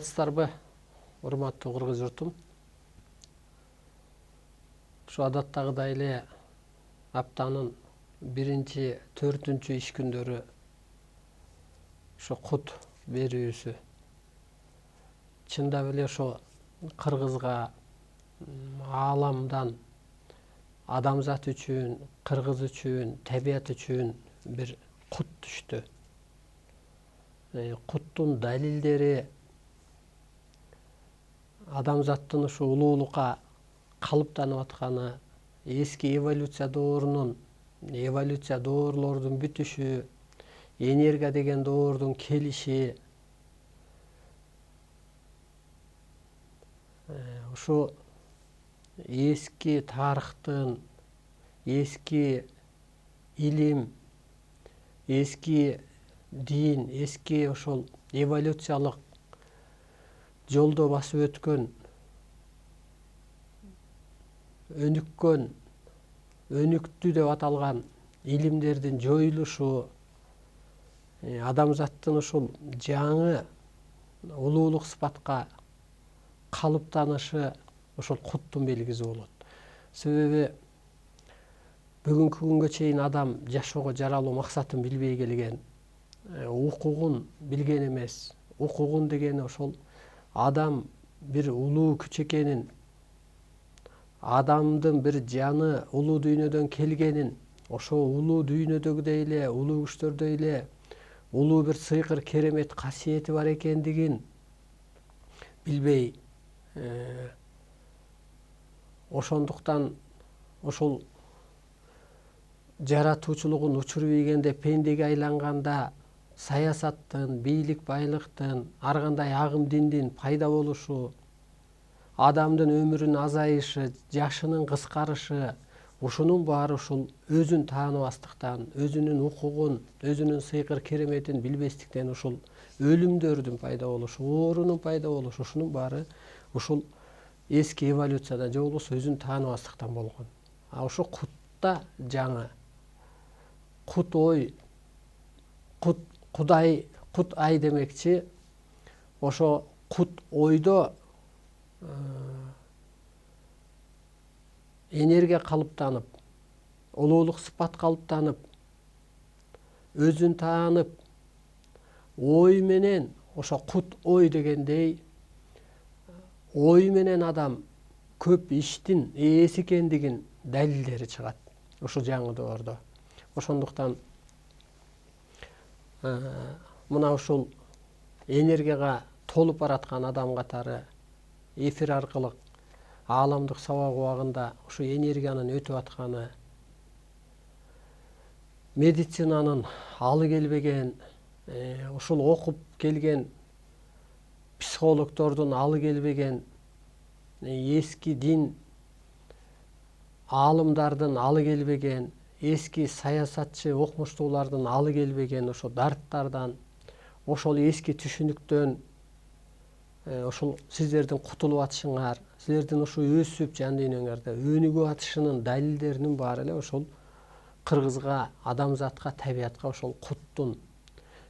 Саламатсыздарбы, урматтуу кыргыз журтум. Ушу адаттагыдай эле аптанын 1-4 иш күндөрү ошо кут берүүсү. Чындап эле ошо кыргызга, ааламдан адамзат үчүн, кыргыз үчүн, табият үчүн бир кут түштү. Куттун далилдери адамзаттын ушу улуулукка калыптанып атканы, эски эволюция доорлордун бүтүшү, энергия деген доордун келиши, ушу эски тарыхтын, эски илим, эски дин, эски ошол эволюциялык жолдо басып өткөн, өнүктүү деп аталган илимдердин жоюлушу, адамзаттын ушул жаңы улуулук сыпатка калыптанышы ошол куттун белгиси болот. Себеби бүгүнкү күнгө чейин адам жашоого жаралуу максатын билбей келген, укугун билген эмес. Укугун дегени ошол адам бир улуу күч экенин, адамдын бир жаны улуу дүйнөдөн келгенин, ошол улуу дүйнөдөгүдөй эле, улуу күчтөрдөй эле улуу бир сыйкыр керемет касиети бар экендигин билбей, ошондуктан ошол жаратуучулугун учур ийгенде пендеге айланганда саясаттын, бийлик байлыктын, ар кандай агым диндин пайда болушу, адамдын өмүрүнүн азайышы, жашынын кыскарышы, ушунун баары ушул өзүн тааныбастыктан, өзүнүн укугун, өзүнүн сыйкыр кереметин билбестиктен ушул өлүмдөрдүн пайда болушу, оорунун пайда болушу, ушунун баары ушул эски эволюцияда же болбосо өзүн тааныбастыктан болгон. А ошо кутта жаңы кут ой, кудай, кут ай демекчи, ошо кут ойдо энергия калыптанып, улуулук сыпат калыптанып, өзүн таанып, ой менен, ошо кут ой дегендей, ой менен адам көп иштин ээси экендигин далилдери чыгат ушул жаңы доордо. Ошондуктан мына ушул энергияга толуп бараткан адам катары эфир аркылуу ааламдык сабак убагында ушу энергиянын өтүп атканы, медицинанын алы келбеген, ушул окуп келген психологдордун алы келбеген, эски дин аалымдардын алы келбеген, эски саясатчы окумуштуулардын алы келбеген ошо дарттардан, ошол эски түшүнүктөн ошол сиздердин кутулуп атышыңар, силердин ушу өсүп жан дүйнөңөрдө өнүгүп атышынын далилдеринин баары эле ошол кыргызга, адамзатка, табиятка ошол куттун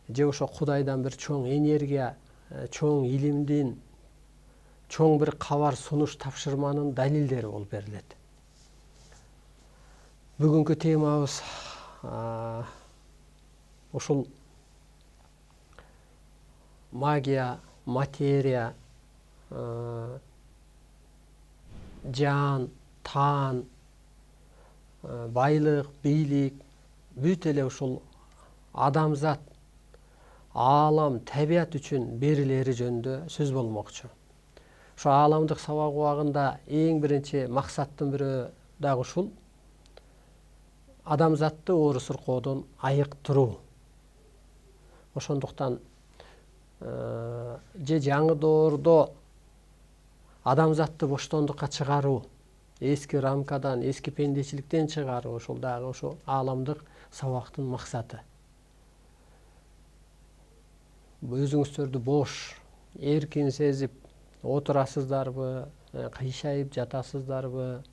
же ошо кудайдан бир чоң энергия, чоң илимдин, чоң бир кабар сунуш тапшырманын далилдери болуп берилет. Бүгүнкү темабыз ушул магия, материя, жан, таан, байлык, бийлик, бүт эле ушул адамзат, аалам, табият үчүн берилери жөнүндө сөз болмокчу. Ошо ааламдык сабак убагында эң биринчи максаттын бирөө дагы ушул адамзатты оору сыркоодон айыктыруу. Ошондуктан же жаңы доордо адамзатты боштондукка чыгаруу, эски рамкадан, эски пендечиликтен чыгаруу, ошол дагы ошо ааламдык сабактын максаты. Өзүңүздөрдү бош, эркин сезип отурасыздарбы, кыйшайып жатасыздарбы?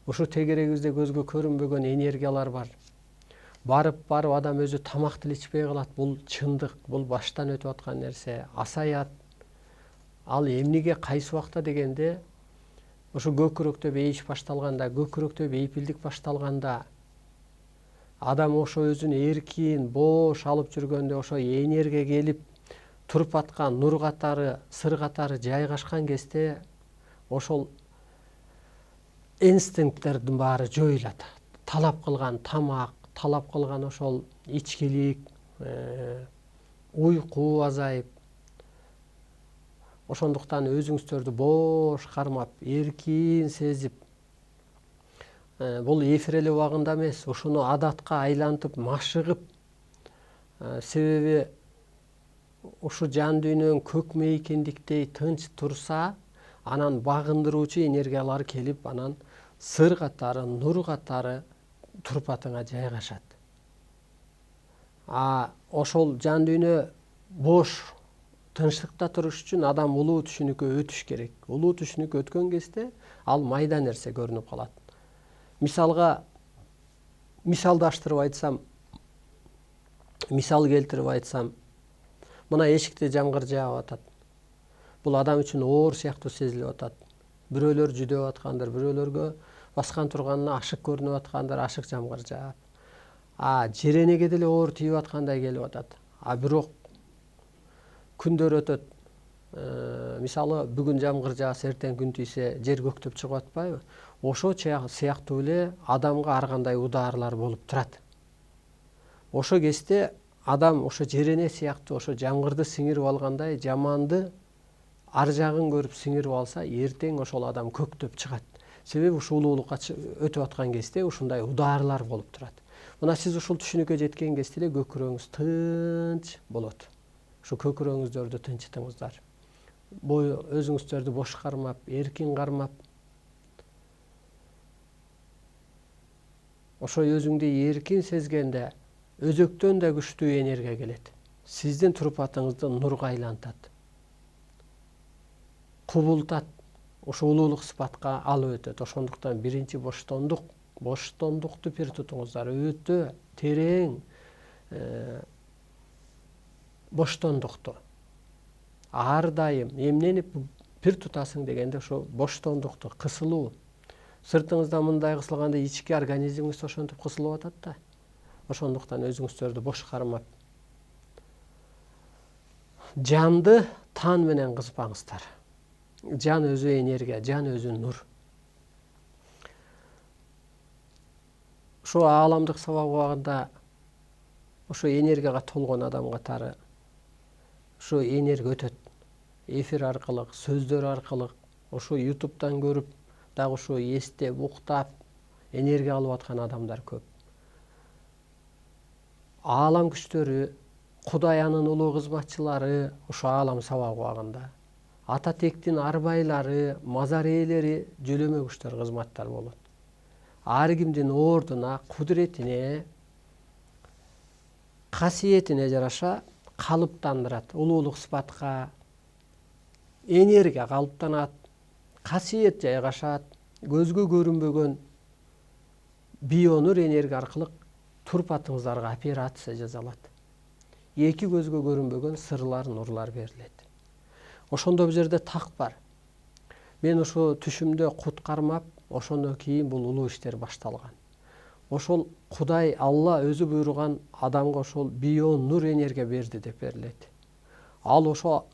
Ушу тегерегибизде көзгө көрүнбөгөн энергиялар бар. барып адам өзү тамак деле ичпей калат. Бул чындык, бул баштан өтүп аткан нерсе. Асаят. Ал эмнеге кайсы убакта дегенде, ошо көкүрөктө бейиш башталганда, көкүрөктө бейпилдик башталганда, адам ошо өзүн эркин, бош алып жүргөндө ошо энергия келип туруп аткан нур катары, сыр катары жайгашкан кезде ошол инстинкттердин баары жоюлат. Талап кылган тамак, талап кылган ошол ичкилик, уйку азайып, ошондуктан өзүңүздөрдү бош кармап, эркин сезип, бул эфир эле убагында эмес, ушуну адатка айлантып, машыгып, себеби ушу жан дүйнөнүн көк мейкиндиктей тынч турса, анан багындыруучу энергиялар келип, анан сыр катары, нур катары турпатыңа жайгашат. Ошол жан дүйнө бош тынчтыкта туруш үчүн адам улуу түшүнүккө өтүш керек. Улуу түшүнүккө өткөн кезде ал майда нерсе көрүнүп калат. Мисалга, мисалдаштырып айтсам, мисал келтирип айтсам, мына эшикте жамгыр жаап атат. Бул адам үчүн оор сыяктуу сезилип атат. Бирөөлөр жүдөп аткандыр, бирөөлөргө баскан турганына ашык көрүнүп аткандыр, ашык жамгыр жаап. Жеренеге деле оор тийип аткандай келип атат. Бирок күндөр өтөт. Мисалы, бүгүн жамгыр жааса, эртең күн тийсе, жер көктөп чыгып атпайбы? Ошо сыяктуу эле адамга ар кандай удаарлар болуп турат. Ошо кезде адам ошо жерене сыяктуу ошо жамгырды сиңирип алгандай, жаманды ар жагын көрүп сиңирип алса, эртең ошол адам көктөп чыгат. Себеби ушу улуулукка өтүп аткан кезде ушундай удаарлар болуп турат. Мына сиз ушул түшүнүккө жеткен кезде эле көкүрөгүңүз тынч болот. Ушу көкүрөгүңүздөрдү тынчытыңыздар. Өзүңүздөрдү бош кармап, эркин кармап, ошо өзүңдү эркин сезгенде өзөктөн да күчтүү энергия келет. Сиздин турпатыңызды нурга айлантат, кубултат, ошо улуулук сыпатка алып өтөт. Ошондуктан биринчи боштондукту пир тутуңуздар. Өтө терең боштондукту. Ар дайым эмнени пир тутасың дегенде ошо боштондукту, кысылуу. Сыртыңызда мындай кысылганда ички организмиңиз ошентип кысылып атат да. Ошондуктан өзүңүздөрдү бош кармап, жанды тан менен кызбаңыздар. Жан өзү энергия, жан өзү нур. Ошо ааламдык сабак убагында ошо энергияга толгон адам катары ошо энергия өтөт. Эфир аркылуу, сөздөр аркылуу, ошо ютубтан көрүп, дагы ошо эстеп, уктап, энергия алып аткан адамдар көп. Аалам күчтөрү, Кудай анын улуу кызматчылары ошо аалам сабак убагында. Ата тектин арбайлары, мазар ээлери жөлөмө күчтөр, кызматтар болот. Ар кимдин ордуна, кудуретине, касиетине жараша калыптандырат. Улуулук сыпатка, энергия калыптанат, касиет жайгашат, көзгө көрүнбөгөн бионур энергия аркылуу турпатыңыздарга операция жасалат. Эки көзгө көрүнбөгөн сырлар, нурлар берилет. Ошондо бул жерде так бар. Мен ошо түшүмдө кут кармап, ошондон кийин бул улуу иштер башталган. Ошол Кудай Алла өзү буйруган адамга ошол бионур энергия берди деп берилет. Ал ошо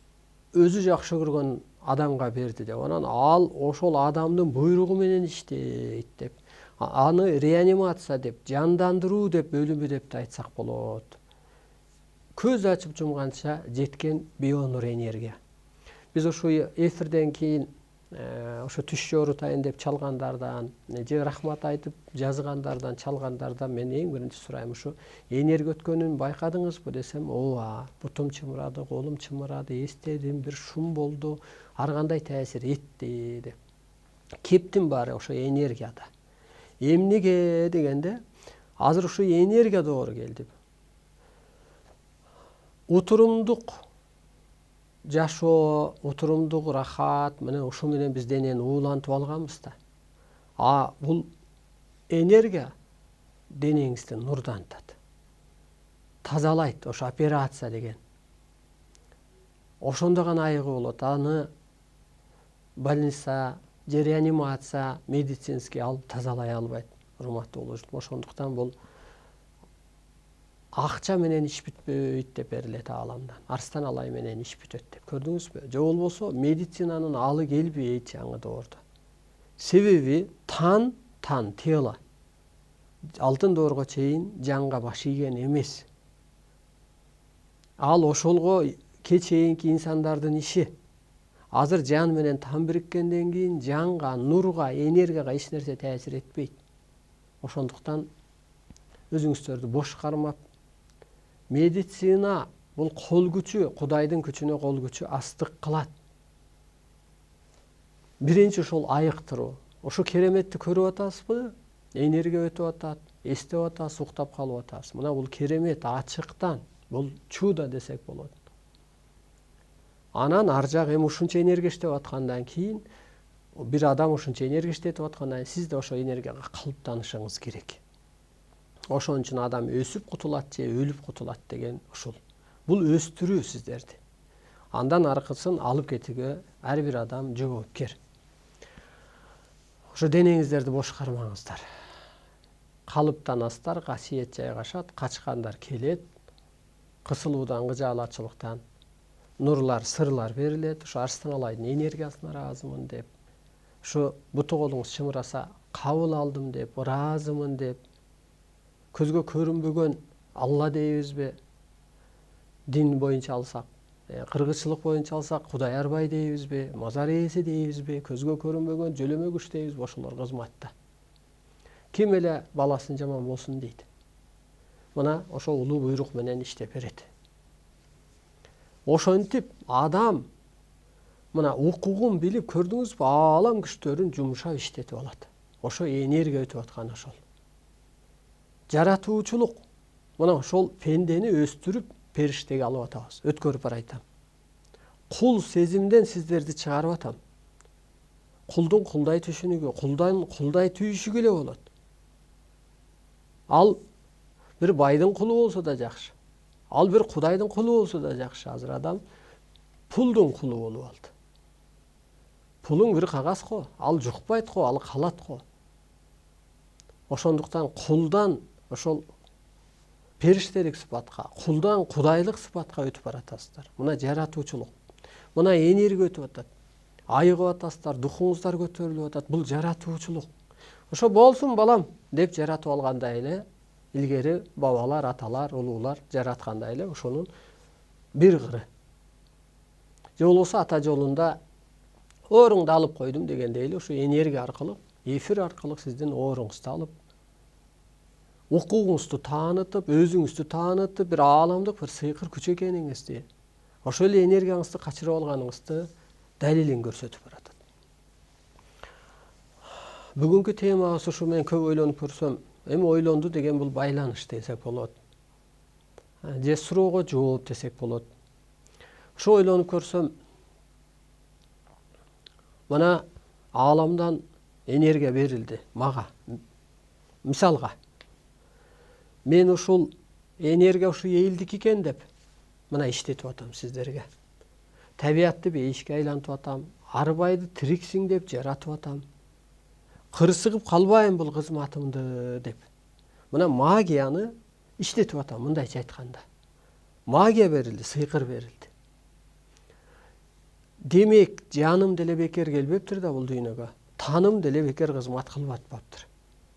өзү жакшы көргөн адамга берди деп. Анан ал ошол адамдын буйругу менен иштейт деп. Аны реанимация деп, жандандыруу деп, өлүмү деп да айтсак болот. Көз ачып жумганча жеткен бионур энергия. Биз ошо эфирден кийин ошо түш жоорутайын деп чалгандардан, же рахмат айтып жазгандардан, чалгандардан мен эң биринчи сурайм, ушу энергия өткөнүн байкадыңызбы десем, ооба, бутум чымырады, колум чымырады, эстедим, бир шум болду, ар кандай таасир этти деп. Кептин баары ошо энергияда. Эмнеге дегенде, азыр ушу энергия доору келди. Утурумдук жашоо, утурумдук рахат, мына ушу менен биз денени уулантып алганбыз да. Бул энергия денеңизди нурдантат. тазалайт ошо операция деген. Ошондо гана айыгы болот. Аны больница же реанимация медицинский алып тазалай албайт, урматтуу улуучум. Ошондуктан бул акча менен иш бүтпөйт деп берилет ааламдан. Арстан алай менен иш бүтөт деп. Көрдүңүзбү? Же болбосо медицинанын алы келбейт жаңы доордо. Себеби тан тело. Алтын доорго чейин жанга баш ийген эмес. Ал ошолго чейинки инсандардын иши. Азыр жан менен тан бириккенден кийин жанга, нурга, энергияга эч нерсе таасир этпейт. Ошондуктан өзүңүздөрдү бош кармап, медицина бул кол күчү, Кудайдын күчүнө кол күчү астык кылат. Биринчи ошол айыктыруу. Ошо кереметти көрүп атасызбы? Энергия өтүп атат, эстеп атасыз, уктап калып атасыз. Мына бул керемет ачыктан, бул чудо десек болот. Анан ар жак эми ушунча энергия иштеп аткандан кийин, бир адам ушунча энергия иштетип аткандан кийин сиз да ошо энергияга калыптанышыңыз керек. Ошон үчүн адам өсүп кутулат же өлүп кутулат деген ушул. Бул өстүрүү сиздерди. Андан аркысын алып кетүүгө ар бир адам жоопкер. Ошо денеңиздерди бош кармаңыздар. Калыптанасыздар, касиет жайгашат, качкандар келет, кысылуудан, кыжаалатчылыктан нурлар, сырлар берилет. Ошо Арстан алайдын энергиясына ыраазымын деп, ошо буту колуңуз чымыраса кабыл алдым деп, ыраазымын деп, көзгө көрүнбөгөн Алла дейбизби? Дин боюнча алсак, кыргызчылык боюнча алсак Кудай арбай дейбизби? Мазар ээси дейбизби? Көзгө көрүнбөгөн жөлөмө күч дейбизби? Ошолор кызматта. Ким эле баласын жаман болсун дейт. Мына ошо улуу буйрук менен иштеп берет. Ошентип адам мына укугун билип, көрдүңүзбү, аалам күчтөрүн жумшап иштетип алат. Ошо энергия өтүп аткан ошол. Жаратуучулук. Мына ошол пендени өстүрүп периштеге алып атабыз. Өткөрүп барайтам. Кул сезимден сиздерди чыгарып атам. Кулдун кулдай түшүнүгү, кулдан кулдай түйүшүгү эле болот. Ал бир байдын кулу болсо да жакшы. Ал бир Кудайдын кулу болсо да жакшы. Азыр адам пулдун кулу болуп алды. Пулуң бир кагаз го, ал жукпайт го, ал калат го. Ошондуктан кулдан ошол периштелик сыпатка, кулдан кудайлык сыпатка өтүп баратасыздар. Мына жаратуучулук. Мына энергия өтүп атат. Айыгып атасыздар, духуңуздар көтөрүлүп атат. Бул жаратуучулук. Ошо болсун балам деп жаратып алгандай эле, илгери бабалар, аталар, улуулар жараткандай эле ошонун бир кыры. Же болбосо ата жолунда оруңду алып койдум дегендей эле ошо энергия аркылуу, эфир аркылуу сиздин орууңузду алып, укугуңузду таанытып, өзүңүздү таанытып, бир ааламдык бир сыйкыр күч экениңизди, ошол эле энергияңызды качырып алганыңызды далилин көрсөтүп баратат. Бүгүнкү темабыз ушу. Мен көп ойлонуп көрсөм, эми ойлонду деген бул байланыш десек болот. Же суроого жооп десек болот. Ушу ойлонуп көрсөм, мына ааламдан энергия берилди мага. Мисалга, мен ушул энергия ушу элдики экен деп мына иштетип атам сиздерге. Табиатты бейишке айлантып атам, арбайды тириксиң деп жаратып атам. Кырсыгып калбайм бул кызматымды деп. Мына магияны иштетип атам, мындайча айтканда. Магия берилди, сыйкыр берилди. Демек, жаным деле бекер келбептир да бул дүйнөгө. Таным деле бекер кызмат кылып атпаптыр.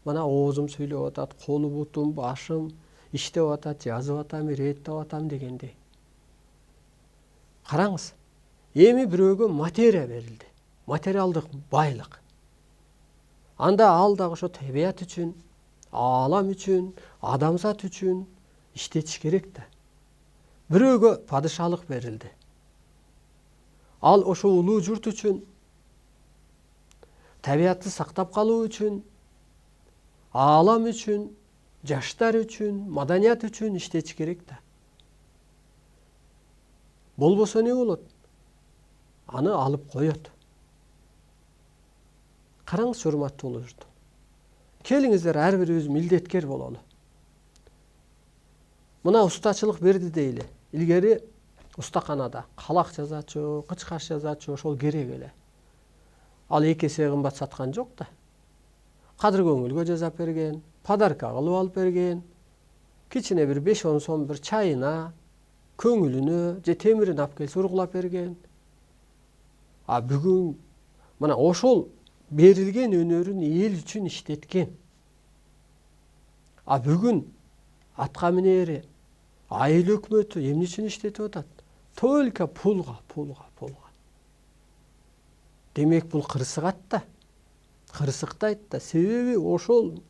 Мына оозум сүйлөп атат, колу бутум, башым иштеп атат, жазып атам, иреттеп атам дегендей. Караңыз, эми бирөөгө материя берилди. Материалдык байлык. Анда ал дагы ошо табиат үчүн, аалам үчүн, адамзат үчүн иштетиш керек да. Бирөөгө падышалык берилди. Ал ошо улуу журт үчүн, табиатты сактап калуу үчүн, аалам үчүн, жаштар үчүн, маданият үчүн иштетиш керек да. Болбосо не болот? Аны алып коет. Караңыз, урматтуу улуу журт. Келиңиздер ар бирибиз милдеткер бололу. мына устачылык берди дейли. Илгери устаканада калак жазачу, кычкаш жазачу, ошол керек эле. Ал 2 эсе кымбат саткан жок да. Кадыр көңүлгө жасап берген, подарка кылып алып берген. Кичине бир 5-10 сом бир чайына, көңүлүнө же темирин алып келсе ургулап берген. А бүгүн мына ошол берилген өнөрүн эл үчүн иштеткен. А бүгүн атка минери, айыл өкмөтү эмне үчүн иштетип атат? Только пулга. Демек бул кырсыгат да. Кырсыктайт да. Себеби ошол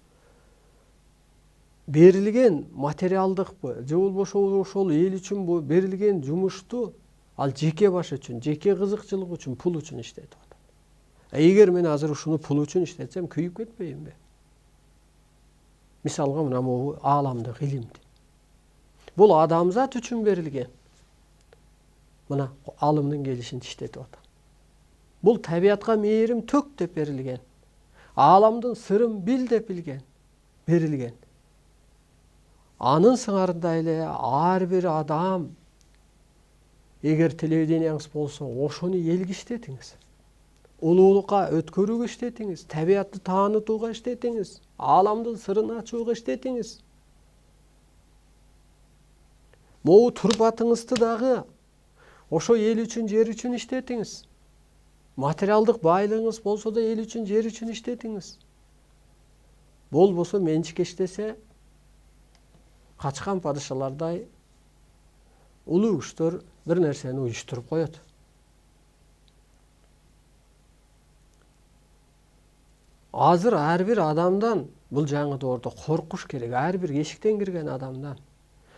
берилген материалдыкпы, же болбошо ошол эл үчүн бу берилген жумушту ал жеке баш үчүн, жеке кызыкчылык үчүн, пул үчүн иштетип атат. Эгер мен азыр ушуну пул үчүн иштетсем, күйүп кетпеймби? Мисалга мына могу ааламдык илимди. Бул адамзат үчүн берилген. Мына алымдын келишинче иштетип атам. Бул табиатка мээрим төк деп берилген. Ааламдын сырын бил деп берилген. Анын сыңарында эле ар бир адам эгер телевиденияңыз болсо, ошону элге иштетиңиз. Улуулукка өткөрүүгө иштетиңиз, табиатты таанытууга иштетиңиз, ааламдын сырын ачууга иштетиңиз. Могу турпатыңызды дагы ошо эл үчүн, жер үчүн иштетиңиз. Материалдык байлыгыңыз болсо да эл үчүн, жер үчүн иштетиңиз. Болбосо менчикке иштесе, качкан падышалардай улуу күчтөр бир нерсени уюштуруп коет. Азыр ар бир адамдан, бул жаңы доордо коркуш керек, ар бир эшиктен кирген адамдан.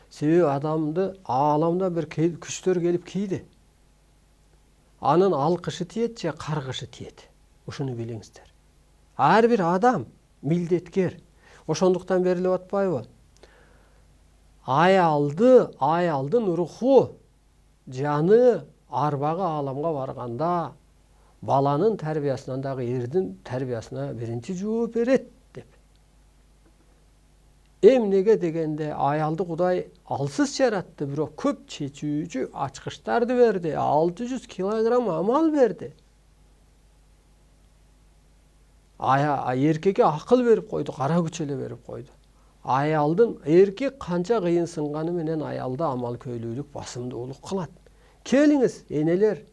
Себеби адамды ааламда бир күчтөр келип кийди. Анын алкышы тиет же каргышы тиет. Ушуну билиңиздер. Ар бир адам милдеткер. Ошондуктан берилип атпайбы? Аялдын руху, жаны арбагы ааламга барганда баланын тарбиясынан дагы эрдин тарбиясына биринчи жооп берет деп. Эмнеге дегенде аялды Кудай алсыз жаратты, бирок көп чечүүчү ачкычтарды берди, 600 килограмм амал берди. Эркекке акыл берип койду, кара күч эле берип койду. Аялдын эркек канча кыйынсынганы менен аялды амал көйлүүлүк, басымдуулук кылат. Келиңиз, энелер,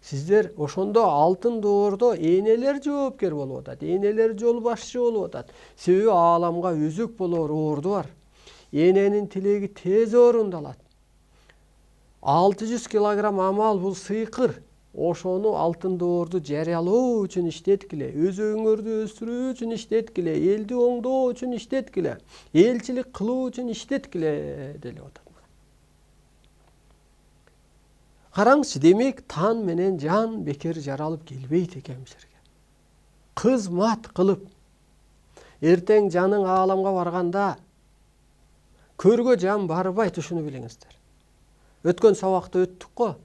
сиздер ошондо алтын доордо энелер жоопкер болуп атат, энелер жол башчы болуп атат. Себеби ааламга өзөк болоор орду бар. Эненин тилеги тез орундалат. 600 килограмм амал бул сыйкыр. Ошону алтын доорду жарыялоо үчүн иштеткиле, өз өңөрдү өстүрүү үчүн иштеткиле, элди оңдоо үчүн иштеткиле, элчилик кылуу үчүн иштеткиле делип атат. Караңызчы, демек тан менен жан бекер жаралып келбейт экен бизерге. Кызмат кылып, эртең жаның ааламга барганда көргө жан барбайт, ушуну билиңиздер. Өткөн сабакта өттүк го.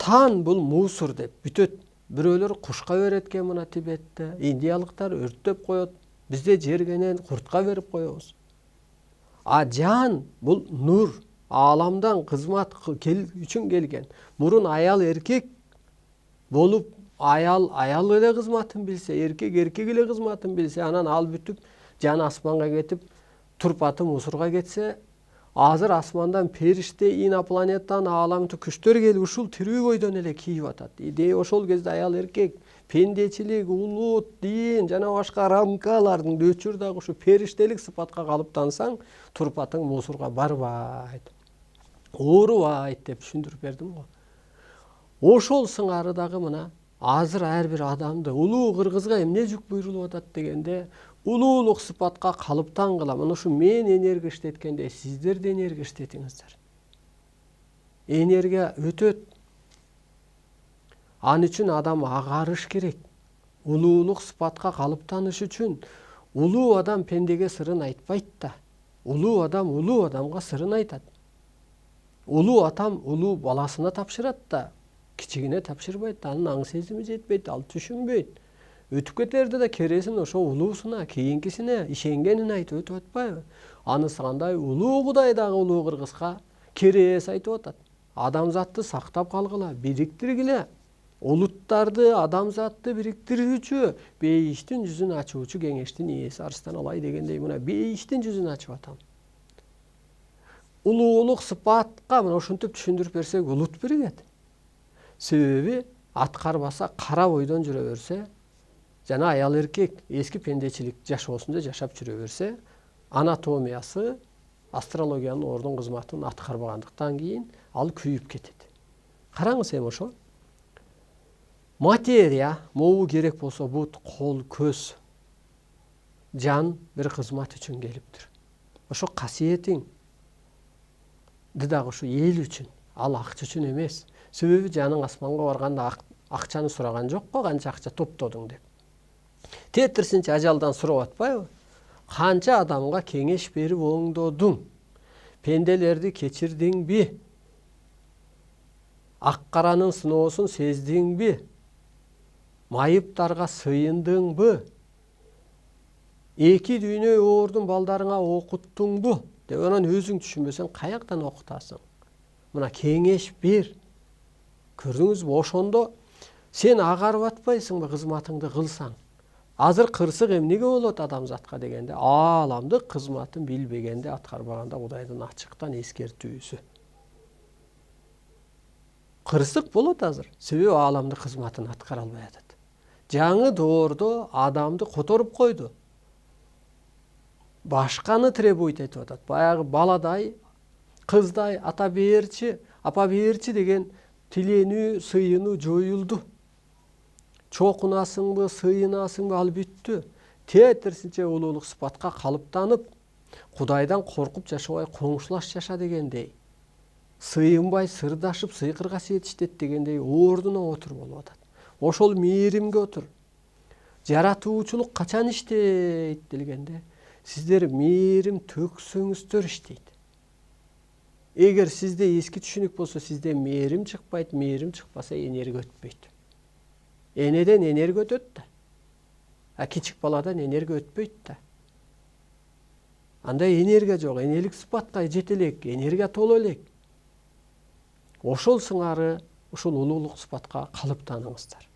Тан бул мусор деп бүтөт. Бирөөлөр кушка берет экен мына Тибетте, индиялыктар өрттөп коет, бизде жергенен куртка берип коебуз. А жан бул нур, ааламдан кызмат үчүн келген. Мурун аял эркек болуп, аял эле кызматын билсе, эркек эле кызматын билсе, анан ал бүтүп жан асманга кетип, турпаты мусорго кетсе, азыр асмандан периште, инопланеттан ааламды күчтөр келип ушул тирүү бойдон эле кийип атат. Ошол кезде аял эркек, пендечилик, улут, дин жана башка рамкалардын өчүр дагы ушу периштелик сыпатка калыптансаң, турпатың мусорго барбайт, оорубайт деп түшүндүрүп бердим го. Ошол сыңары дагы мына азыр ар бир адамды улуу кыргызга эмне жүк буйрулуп атат дегенде, улуулук сыпатка калыптан кылам. Мына ушу мен энергия иштеткенде сиздер да энергия иштетиңиздер. Энергия өтөт. Ан үчүн адам агарыш керек. Улуулук сыпатка калыптаныш үчүн улуу адам пендеге сырын айтпайт да. Улуу адамга сырын айтат. Улуу атам улуу баласына тапшырат да, кичигине тапшырбайт. Анын аң сезими жетпейт, ал түшүнбөйт. Өтүп кетерде да кересин ошо улуусуна, кийинкисине ишенгенин айтып өтүп атпайбы? Анысы кандай улуу Кудай дагы улуу кыргызга керес айтып атат. Адамзатты сактап калгыла, бириктиргиле. Улуттарды, адамзатты бириктирүүчү, бейиштин жүзүн ачуучу кеңештин ээси Арыстан Алай дегендей мына бейиштин жүзүн ачып атам. Улуулук сыпатка мына ушинтип түшүндүрүп берсек улут биригет. Себеби аткарбаса кара бойдон жүрө берсе, жана аял эркек эски пендечилик жашоосунда жашап жүрө берсе, анатомиясы астрологиянын ордун кызматын аткарбагандыктан кийин ал күйүп кетет. Караңыз эми ошо. Материя, могу керек болсо бут, кол, көз, жан бир кызмат үчүн келиптир. Ошо касиетиң дагы ушу эл үчүн, ал акча үчүн эмес. Себеби жаның асманга барганда акчаны сураган жок го, канча акча топтодуң деп. Тетирсинче ажалдан сурап атпайбы? Канча адамга кеңеш берип оңдодуң? Пенделерди кечирдиңби? Ак-каранын сыноосун сездиңби? Майыптарга сыйындыңбы? Эки дүйнө оордун балдарыңа окуттуңбу? Деп анан өзүң түшүнбөсөң каяктан окутасың? Мына кеңеш бер. Көрдүңүзбү? Ошондо сен агарып атпайсыңбы кызматыңды кылсаң? Азыр кырсык эмнеге болот адамзатка дегенде, ааламдык кызматын билбегенде, аткарбаганда Кудайдын ачыктан эскертүүсү. Кырсык болот азыр, себеби ааламдык кызматын аткара албай атат. Жаңы доордо адамды которуп койду. Башканы требует этип атат. Баягы баладай, кыздай ата берчи, апа берчи деген тиленүү, сыйынуу жоюлду. Чокунасыңбы, сыйынасыңбы, ал бүттү. Тетирсинче улуулук сыпатка калыптанып, Кудайдан коркуп жашабай коңшулаш жаша дегендей, сыйынбай сырдашып сыйкыр касиет иштет дегендей ордуна отур болуп атат. Ошол мээримге отур. Жаратуучулук качан иштейт делгенде, сиздер мээрим төксөңүздөр иштейт. Эгер сизде эски түшүнүк болсо, сизде мээрим чыкпайт, мээрим чыкпаса энерги өтпөйт. Энеден энерги өтөт да. Кичик баладан энерги өтпөйт да. Анда энергия жок, энелик сыпатка жете элек, энергия толо элек. Ошол сыңары, ушул улуулук сыпатка калыптаныңыздар.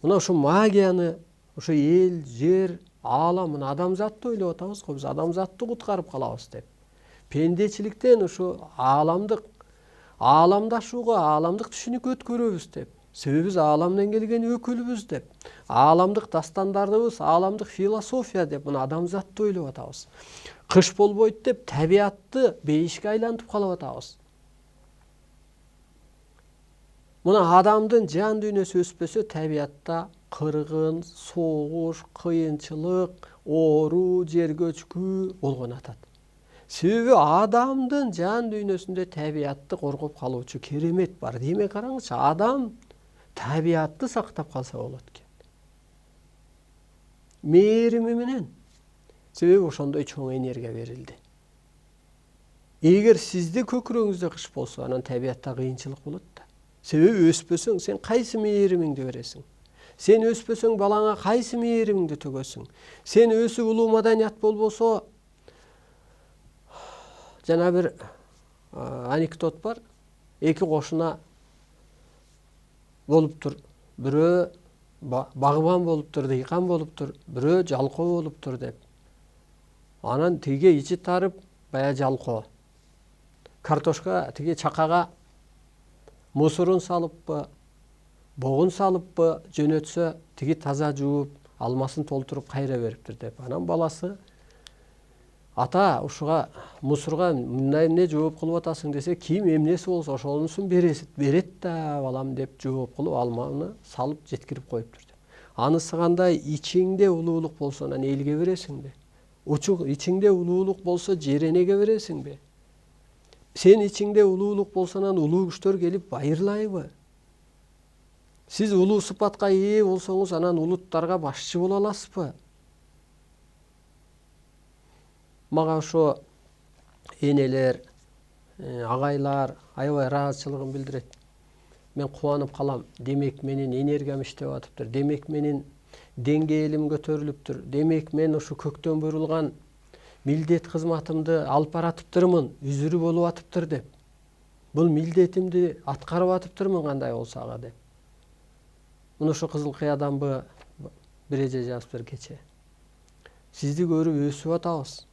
Мына ушу магияны, ушу эл, жер, аалам, мына адамзатты ойлоп атабыз го, биз адамзатты куткарып калабыз деп. Пендечиликтен ушу ааламдашууга, ааламдык түшүнүк өткөрөбүз деп. Себеби биз ааламдан келген өкүлбүз деп. Ааламдык дастандардыбыз, ааламдык философия деп мына адамзатты ойлоп атабыз. Кыш болбойт деп табиатты бейишке айлантып калып атабыз. Мына адамдын жан дүйнөсү өспөсө, табиатта кыргын, согуш, кыйынчылык, оору, жер көчкү болгон атат. Себеби адамдын жан дүйнөсүндө табиатты коргоп калуучу керемет бар. Демек караңызчы, адам табиатты сактап калса болот экен. Мээрими менен. Себеби ошондой чоң энергия берилди. Эгер сизде көкүрөгүңүздө кыш болсо, анан табиатта кыйынчылык болот да. Себеби өспөсөң, сен кайсы мээримиңди бересиң? Сен өспөсөң, балаңа кайсы мээримиңди төгөсүң? Сен өсүп улуу маданият болбосо, жана бир анекдот бар. Эки кошуна болуптур. Бирөө багбан болуптур, дыйкан болуптур, бирөө жалкоо болуптур деп. Анан тиге ичи тарып, бая жалкоо. Картошка тиге чакага мусорун салыппы, богун салыппы, жөнөтсө, тиги таза жууп, алмасын толтуруп кайра бериптир деп. Анан баласы, ата, ушуга мусорга мындай эмне жооп кылып атасың десе, ким эмнеси болсо ошонусун берет да балам деп жооп кылып алманы салып жеткирип коюптур деп. Анысы кандай? Ичиңде улуулук болсо анан элге бересиңби? Ичиңде улуулук болсо жер энеге бересиңби? Сен ичиңде улуулук болсо анан улуу күчтөр келип байырлайбы? Сиз улуу сыпатка ээ болсоңуз, анан улуттарга башчы боло аласызбы? Мага ошо энелер, агайлар аябай ыраазычылыгын билдирет. Мен кубанып калам. Демек менин энергиям иштеп атыптыр. Демек менин деңгээлим көтөрүлүптүр. Демек мен ушу көктөн буйрулган милдет кызматымды алып баратыптырмын, үзүрү болуп атыптыр деп. Бул милдетимди аткарып атыптырмын кандай болсо ага деп. Мына ушу Кызыл Кыядамбы бир эже жазыптыр кече. Сизди көрүп өсүп атабыз,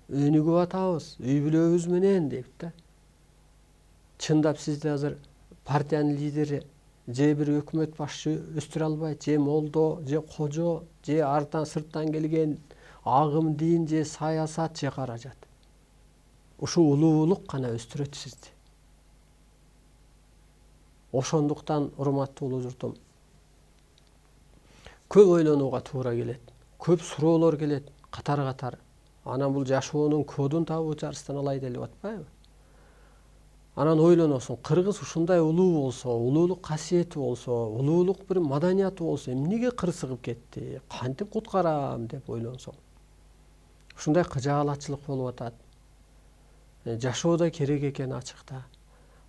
өнүгүп атабыз, үй бүлөбүз менен дейт да. Чындап сизди азыр партиянын лидери же бир өкмөт башчы өстүрө албайт, же молдо, же кожо, же ардан сырттан келген агым дин, же саясат, же каражат. Ушу улуулук гана өстүрөт сизди. Ошондуктан урматтуу улуу журтум, көп ойлонууга туура келет, көп суроолор келет катар-катар. Анан бул жашоонун кодун табуу жарыстан алай делип атпайбы? Анан ойлоносуң, кыргыз ушундай улуу болсо, улуулук касиети болсо, улуулук бир маданияты болсо, эмнеге кырсыгып кетти? Кантип куткарам деп ойлонсоң. Ушундай кыжаалатчылык болуп атат. Жашоодо керек экен ачыкта.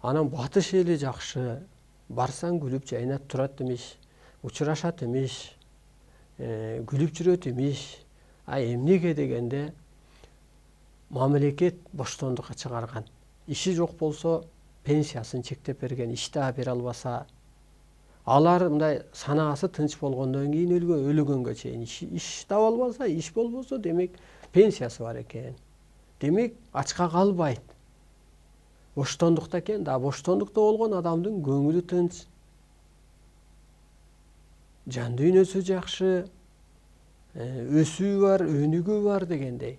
Анан батыш эли жакшы, барсаң күлүп жайнап турат имиш, учурашат имиш, күлүп жүрөт имиш. Эмнеге дегенде мамлекет боштондукка чыгарган. Иши жок болсо пенсиясын чектеп берген, иш да бере албаса, алар мындай санаасы тынч болгондон кийин өлгөнгө чейин иш таба албаса, иш болбосо, демек пенсиясы бар экен. Демек ачка калбайт. Боштондукта экен, да боштондукта болгон адамдын көңүлү тынч, жан дүйнөсү жакшы, өсүү бар, өнүгүү бар дегендей.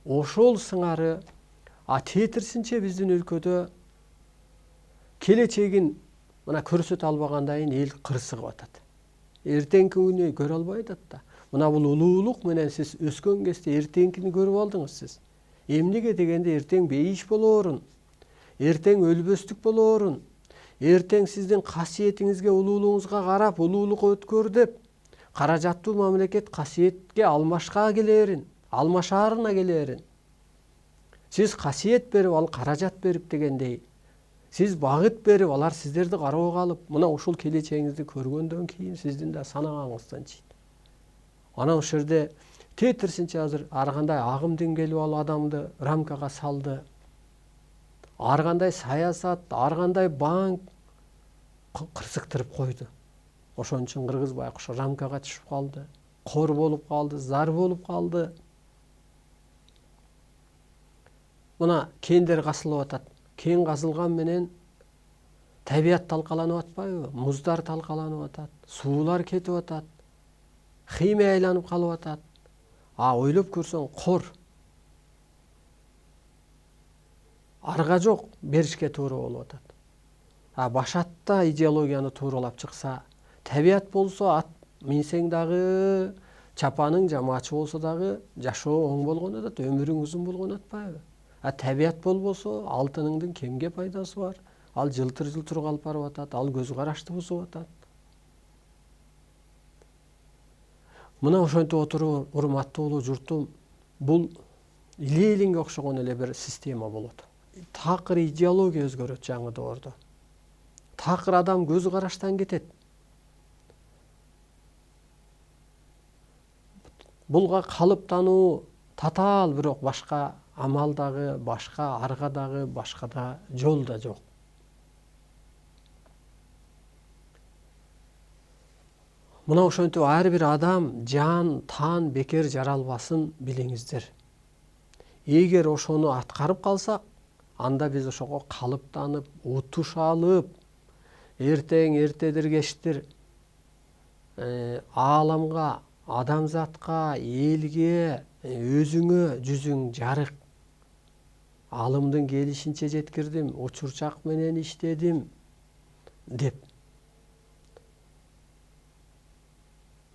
Ошол сыңары тетирсинче биздин өлкөдө келечегин мына көрсөтө албагандайын эл кырсыгып атат. Эртеңки күнү көрө албай атат да. Мына бул улуулук менен сиз өскөн кезде эртеңкини көрүп алдыңыз сиз. Эмнеге дегенде эртең бейиш болоорун, эртең өлбөстүк болоорун, эртең сиздин касиетиңизге, улуулугуңузга карап, улуулук өткөр деп, каражаттуу мамлекет касиетке алмашаарына келээрин. Сиз касиет берип, ал каражат берип дегендей. Сиз багыт берип, алар сиздерди кароого алып, мына ушул келечегиңизди көргөндөн кийин сиздин да санагаңыз тынчыйт. Анан ошол жерде тетирсинче азыр ар кандай агымдын келип алып адамды рамкага салды. Ар кандай саясат, ар кандай банк кырсыктырып койду. Ошон үчүн кыргыз байкушу рамкага түшүп калды, кор болуп калды, зар болуп калды. Мына кендер касылып атат. Кен казылган менен табият талкаланып атпайбы? Муздар талкаланып атат, суулар кетип атат, химия айланып калып атат. Ойлоп көрсөң кор. Арга жок, беришке туура болуп атат. Башатта идеологияны тууралап чыкса, табият болсо ат минсең дагы, чапаның жамаачы болсо дагы жашоо оң болгон атат, өмүрүң узун болгон атпайбы? Табият болбосо алтыныңдын кемге пайдасы бар? Ал жылтыр-жылтыр калып барып атат, ал көз карашты бузуп атат. Мына ошентип отуруп, урматтуу улуу журтум, бул Ленинге окшогон эле бир система болот. Такыр идеология өзгөрөт жаңы доордо. Такыр адам көз караштан кетет. Булга калыптануу татаал, бирок башка амал дагы, башка арга дагы, башка да жол да жок. Мына ошентип ар бир адам жан, тан бекер жаралбасын билиңиздер. Эгер ошону аткарып калсак, анда биз ошого калыптанып, утуш алып, эртедир кечтир ааламга, адамзатка, элге, өзүңө жүзүң жарык. Алымдын келишинче жеткирдим, учурчак менен иштедим деп.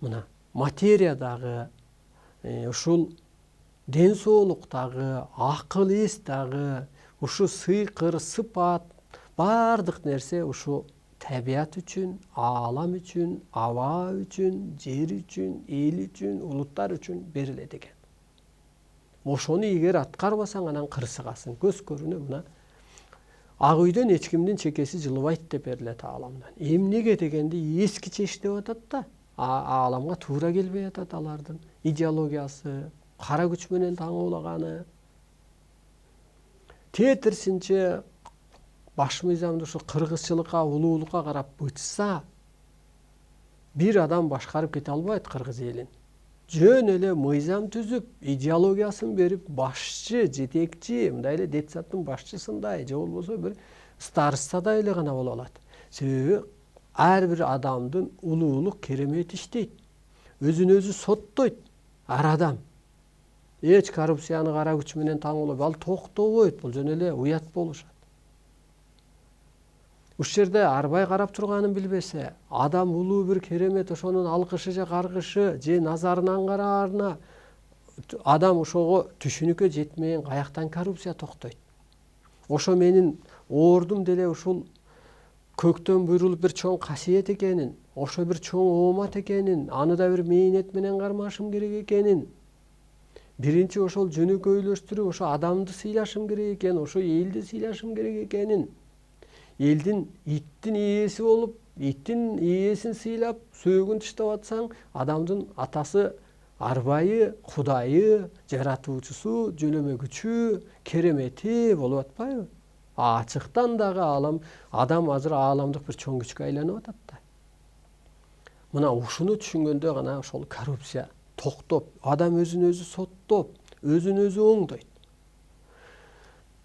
Мына материя дагы, ушул ден соолук дагы, акыл эс дагы, ушу сыйкыр, сыпат, бардык нерсе ушу табият үчүн, аалам үчүн, аба үчүн, жер үчүн, эл үчүн, улуттар үчүн берилет экен. Ошону эгер аткарбасаң, анан кырсыгасың. Көз көрүнө мына ак үйдөн эч кимдин чекеси жылыбайт деп берилет ааламдан. Эмнеге дегенде эскиче иштеп атат да. ааламга туура келбей атат. Алардын идеологиясы, кара күч менен таңоолаганы. Тетирсинче баш мыйзамды ушу кыргызчылыкка, улуулукка карап бычса, бир адам башкарып кете албайт кыргыз элин. Жөн эле мыйзам түзүп, идеологиясын берип, башчы, жетекчи, мындай эле детсадтын башчысындай, же болбосо бир старостадай эле гана боло алат. Себеби ар бир адамдын улуулук керемет иштейт. Өзүн өзү соттойт ар адам. Эч коррупцияны кара күч менен таңоолойт, ал токтобойт. Бул жөн эле уят болушат. Ушул жерде арбай карап турганын билбесе, адам улуу бир керемет, ошонун алкышы же каргышы же назарына аңгараарына адам ошого түшүнүккө жетмеген каяктан коррупция токтойт. Ошо менин ордум деле ушул көктөн буйрулуп бир чоң касиет экенин, ошо бир чоң оомат экенин, аны да бир мээнет менен кармашым керек экенин, биринчи ошол жөнөкөйлөштүрүп, ошо адамды сыйлашым керек экенин, ошо элди сыйлашым керек экенин, элдин иттин ээси болуп, иттин ээсин сыйлап, сөөгүн тыштап атсаң, адамдын атасы арбайы, кудайы, жаратуучусу, жөлөмөгүчү, керемети болуп атпайбы? Ачыктан дагы адам азыр ааламдык бир чоң күчкө айланып атат да. Мына ушуну түшүнгөндө гана ошол коррупция токтоп, адам өзүн өзү соттоп, өзүн өзү оңдойт.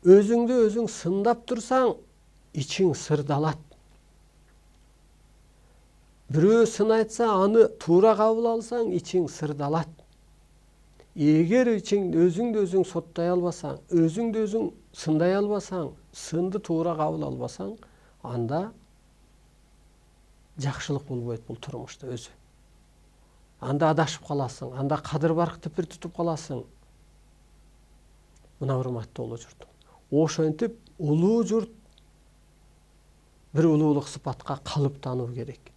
Өзүңдү өзүң сындап турсаң, ичиң сырдалат. Бирөө сын айтса, аны туура кабыл алсаң, ичиң сырдалат. Эгер өзүңдү өзүң соттой албасаң, өзүңдү өзүң сындай албасаң, сынды туура кабыл албасаң, анда жакшылык болбойт бул турмушта өзү. Анда адашып каласың, анда кадыр баркты бир тутуп каласың. Мына урматтуу улуу журтум. Ошентип улуу журт бир улуулук сыпатка калыптануу керек.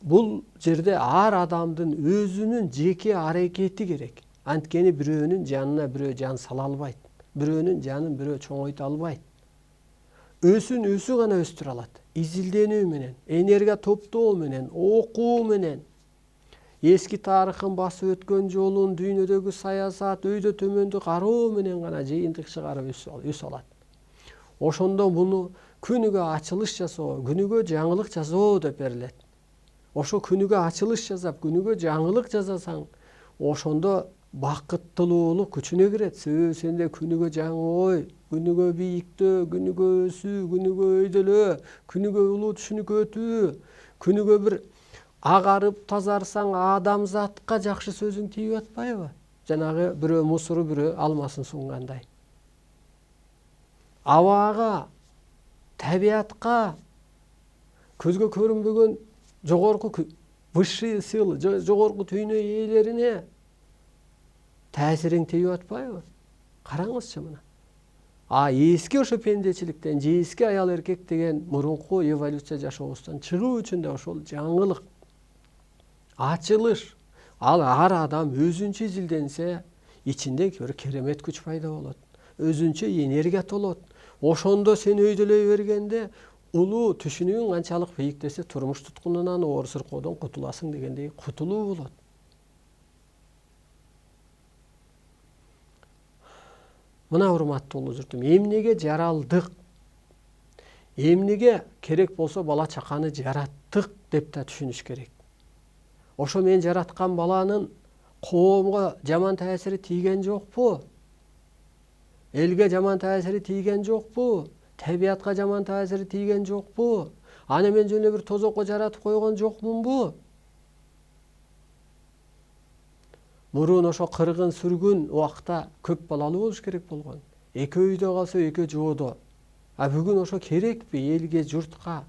Бул жерде ар адамдын өзүнүн жеке аракети керек. Анткени бирөөнүн жанына бирөө жан сала албайт. Бирөөнүн жанын бирөө чоңойто албайт. Өсүн өзү гана өстүрө алат. Изилденүү менен, энергия топтоо менен, окуу менен, эски тарыхын басып өткөн жолун, дүйнөдөгү саясат, өйдө төмөндү кароо менен гана жыйынтык чыгарып өсө алат. Ошондо муну күнүгө ачылыш жасоо, күнүгө жаңылык жасоо деп берилет. Ошо күнүгө ачылыш жасап, күнүгө жаңылык жасасаң, ошондо бакыттуулук күчүнө кирет. Себеби сенде күнүгө жаңы ой, күнүгө бийиктөө, күнүгө өсүү, күнүгө өйдөлөө, күнүгө улуу түшүнүккө өтүү, күнүгө бир агарып тазарсаң, адамзатка жакшы сөзүң тийип атпайбы? Жанагы бирөө мусуру, бирөө алмасын сунгандай. Абага, табиатка, көзгө көрүнбөгөн жогорку высший силы, жогорку түйнө ээлерине таасириң тийип атпайбы? Караңызчы мына. Эски ошо пендечиликтен, же эски аял эркек деген мурунку эволюция жашообуздан чыгуу үчүн да ошол жаңылык, ачылыш, ал ар адам өзүнчө изилденсе, ичинде бир керемет күч пайда болот. Өзүнчө энергия толот. Ошондо сен өйдөлөй бергенде улуу түшүнүгүң канчалык бийиктесе, турмуш туткунунан, оор сыркоодон кутуласың дегендей кутулуу болот. Мына урматтуу улуу журтум, эмнеге жаралдык? Эмнеге керек болсо бала чаканы жараттык деп да түшүнүш керек. Ошо мен жараткан баланын коомго жаман таасири тийген жокпу? Элге жаман таасири тийген жокпу? Табиатка жаман таасири тийген жокпу? Аны мен жөн эле бир тозокко жаратып койгон жокмунбу? Мурун ошо кыргын сүргүн убакта көп балалуу болуш керек болгон. Экөө үйдө калса экөө жоодо. Бүгүн ошо керекпи элге, журтка?